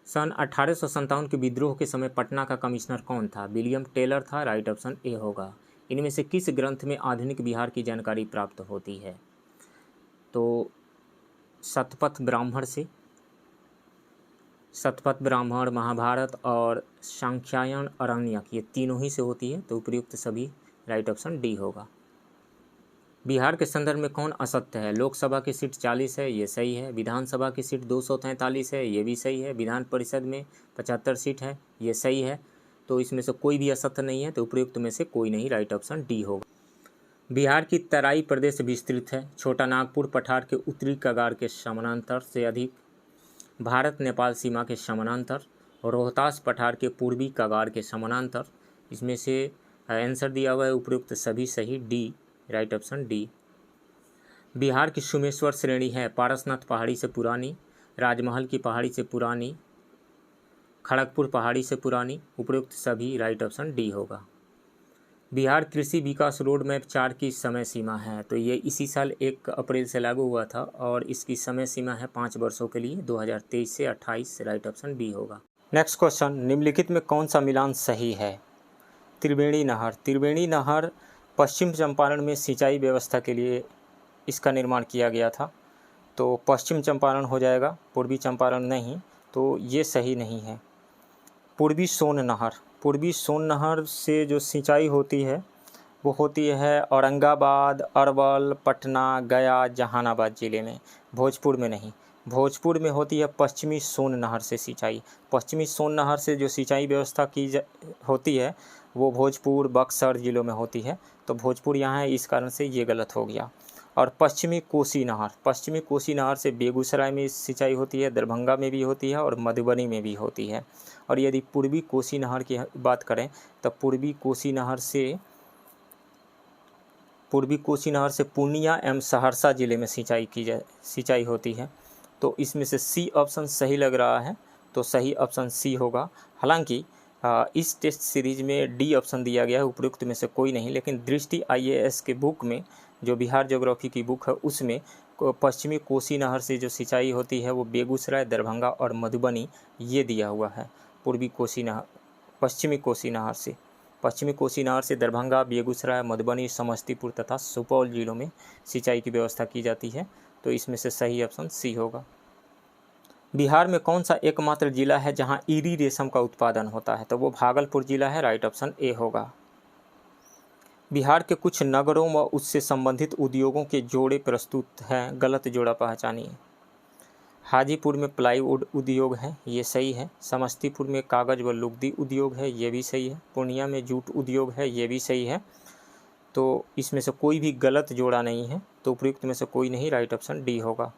सन 1857 के विद्रोह के समय पटना का कमिश्नर कौन था? विलियम टेलर था। राइट ऑप्शन ए होगा। इनमें से किस ग्रंथ में आधुनिक बिहार की जानकारी प्राप्त होती है? तो शतपथ ब्राह्मण से। शतपथ ब्राह्मण, महाभारत और सांख्यायन अरण्यक, ये तीनों ही से होती है। तो उपयुक्त सभी। राइट ऑप्शन डी होगा। बिहार के संदर्भ में कौन असत्य है? लोकसभा की सीट 40 है, ये सही है। विधानसभा की सीट 243 है, ये भी सही है। विधान परिषद में 75 सीट है, ये सही है। तो इसमें से कोई भी असत्य नहीं है। तो उपयुक्त में से कोई नहीं। राइट ऑप्शन डी होगा। बिहार की तराई प्रदेश विस्तृत है। छोटा नागपुर पठार के उत्तरी कगार के समानांतर से अधिक, भारत नेपाल सीमा के समानांतर, रोहतास पठार के पूर्वी कगार के समानांतर। इसमें से आंसर दिया हुआ है उपयुक्त सभी सही। D. Right option D. Bihar की सुमेश्वर श्रेणी है पारसनाथ पहाड़ी से पुरानी, राजमहल की पहाड़ी से पुरानी, खड़गपुर पहाड़ी से पुरानी। उपयुक्त सभी। राइट ऑप्शन डी होगा। बिहार कृषि विकास रोड मैप 4 की समय सीमा है? तो ये इसी साल 1 अप्रैल से लागू हुआ था और इसकी समय सीमा है 5 वर्षों के लिए, 2023 से 28। राइट ऑप्शन बी होगा। नेक्स्ट क्वेश्चन, निम्नलिखित में कौन सा मिलान सही है? त्रिवेणी नहर। त्रिवेणी नहर पश्चिम चंपारण में सिंचाई व्यवस्था के लिए इसका निर्माण किया गया था। तो पश्चिम चंपारण हो जाएगा, पूर्वी चंपारण नहीं। तो ये सही नहीं है। पूर्वी सोन नहर, पूर्वी सोन नहर से जो सिंचाई होती है वो होती है औरंगाबाद, अरवल, पटना, गया, जहानाबाद ज़िले में, भोजपुर में नहीं। भोजपुर में होती है पश्चिमी सोन नहर से सिंचाई। पश्चिमी सोन नहर से जो सिंचाई व्यवस्था होती है वो भोजपुर, बक्सर ज़िलों में होती है। तो भोजपुर यहाँ है, इस कारण से ये गलत हो गया। और पश्चिमी कोसी नहर, पश्चिमी कोसी नहर से बेगूसराय में सिंचाई होती है, दरभंगा में भी होती है और मधुबनी में भी होती है। और यदि पूर्वी कोसी नहर की बात करें तो पूर्वी कोसी नहर से पूर्णिया एवं सहरसा ज़िले में सिंचाई होती है। तो इसमें से सी ऑप्शन सही लग रहा है। तो सही ऑप्शन सी होगा। हालांकि इस टेस्ट सीरीज में डी ऑप्शन दिया गया है, उपयुक्त में से कोई नहीं। लेकिन दृष्टि IAS के बुक में, जो बिहार ज्योग्राफी की बुक है, उसमें पश्चिमी कोसी नहर से जो सिंचाई होती है वो बेगूसराय, दरभंगा और मधुबनी ये दिया हुआ है। पूर्वी कोसी नहर, पश्चिमी कोसी नहर से दरभंगा, बेगूसराय, मधुबनी, समस्तीपुर तथा सुपौल जिलों में सिंचाई की व्यवस्था की जाती है। तो इसमें से सही ऑप्शन सी होगा। बिहार में कौन सा एकमात्र जिला है जहां ईरी रेशम का उत्पादन होता है? तो वो भागलपुर जिला है। राइट ऑप्शन ए होगा। बिहार के कुछ नगरों व उससे संबंधित उद्योगों के जोड़े प्रस्तुत हैं, गलत जोड़ा पहचानिए। हाजीपुर में प्लाईवुड उद्योग है, ये सही है। समस्तीपुर में कागज़ व लुगदी उद्योग है, ये भी सही है। पूर्णिया में जूट उद्योग है, ये भी सही है। तो इसमें से कोई भी गलत जोड़ा नहीं है, तो उपयुक्त में से कोई नहीं, राइट ऑप्शन डी होगा।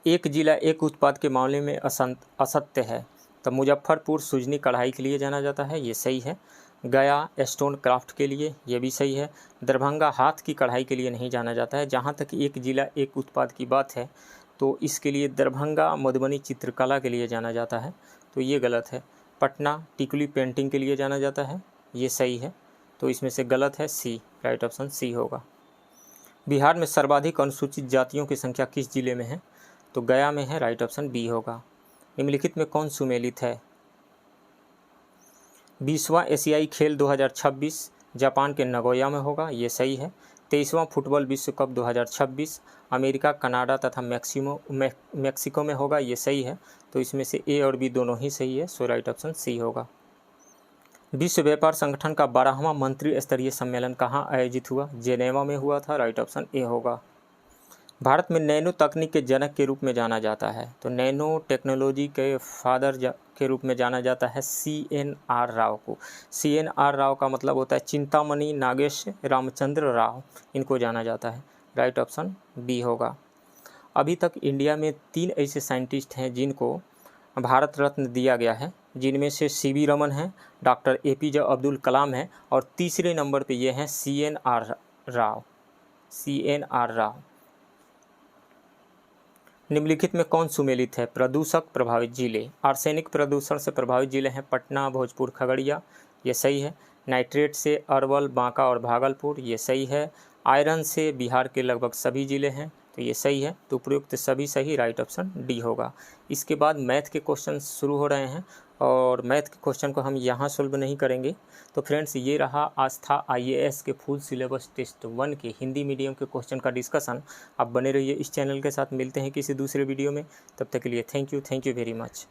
एक जिला एक उत्पाद के मामले में असत्य है, तो मुजफ्फरपुर सुजनी कढ़ाई के लिए जाना जाता है, ये सही है। गया स्टोन क्राफ्ट के लिए, ये भी सही है। दरभंगा हाथ की कढ़ाई के लिए नहीं जाना जाता है। जहाँ तक एक जिला एक उत्पाद की बात है तो इसके लिए दरभंगा मधुबनी चित्रकला के लिए जाना जाता है, तो ये गलत है। पटना टिकुली पेंटिंग के लिए जाना जाता है, ये सही है। तो इसमें से गलत है सी, राइट ऑप्शन सी होगा। बिहार में सर्वाधिक अनुसूचित जातियों की संख्या किस जिले में है? तो गया में है, राइट ऑप्शन बी होगा। निम्नलिखित में कौन सुमेलित है? 20वां एशियाई खेल 2026 जापान के नगोया में होगा, ये सही है। 23वां फुटबॉल विश्व कप 2026 अमेरिका, कनाडा तथा मैक्सिको में होगा, ये सही है। तो इसमें से ए और बी दोनों ही सही है, सो राइट ऑप्शन सी होगा। विश्व व्यापार संगठन का 12वां मंत्री स्तरीय सम्मेलन कहाँ आयोजित हुआ? जेनेवा में हुआ था, राइट ऑप्शन ए होगा। भारत में नैनो तकनीक के जनक के रूप में जाना जाता है, तो नैनो टेक्नोलॉजी के फादर के रूप में जाना जाता है CNR राव को। CNR राव का मतलब होता है चिंतामणि नागेश रामचंद्र राव, इनको जाना जाता है, राइट ऑप्शन बी होगा। अभी तक इंडिया में 3 ऐसे साइंटिस्ट हैं जिनको भारत रत्न दिया गया है, जिनमें से CV रमन हैं, डॉक्टर APJ अब्दुल कलाम हैं और तीसरे नंबर पे ये हैं CNR राव। निम्नलिखित में कौन सुमेलित है? प्रदूषक प्रभावित जिले। आर्सेनिक प्रदूषण से प्रभावित जिले हैं पटना, भोजपुर, खगड़िया, ये सही है। नाइट्रेट से अरवल, बांका और भागलपुर, ये सही है। आयरन से बिहार के लगभग सभी जिले हैं, तो ये सही है। तो उपयुक्त सभी सही, राइट ऑप्शन डी होगा। इसके बाद मैथ के क्वेश्चन शुरू हो रहे हैं और मैथ के क्वेश्चन को हम यहाँ सॉल्व नहीं करेंगे। तो फ्रेंड्स, ये रहा आस्था IAS के फुल सिलेबस टेस्ट 1 के हिंदी मीडियम के क्वेश्चन का डिस्कशन। आप बने रहिए इस चैनल के साथ। मिलते हैं किसी दूसरे वीडियो में, तब तक के लिए थैंक यू वेरी मच।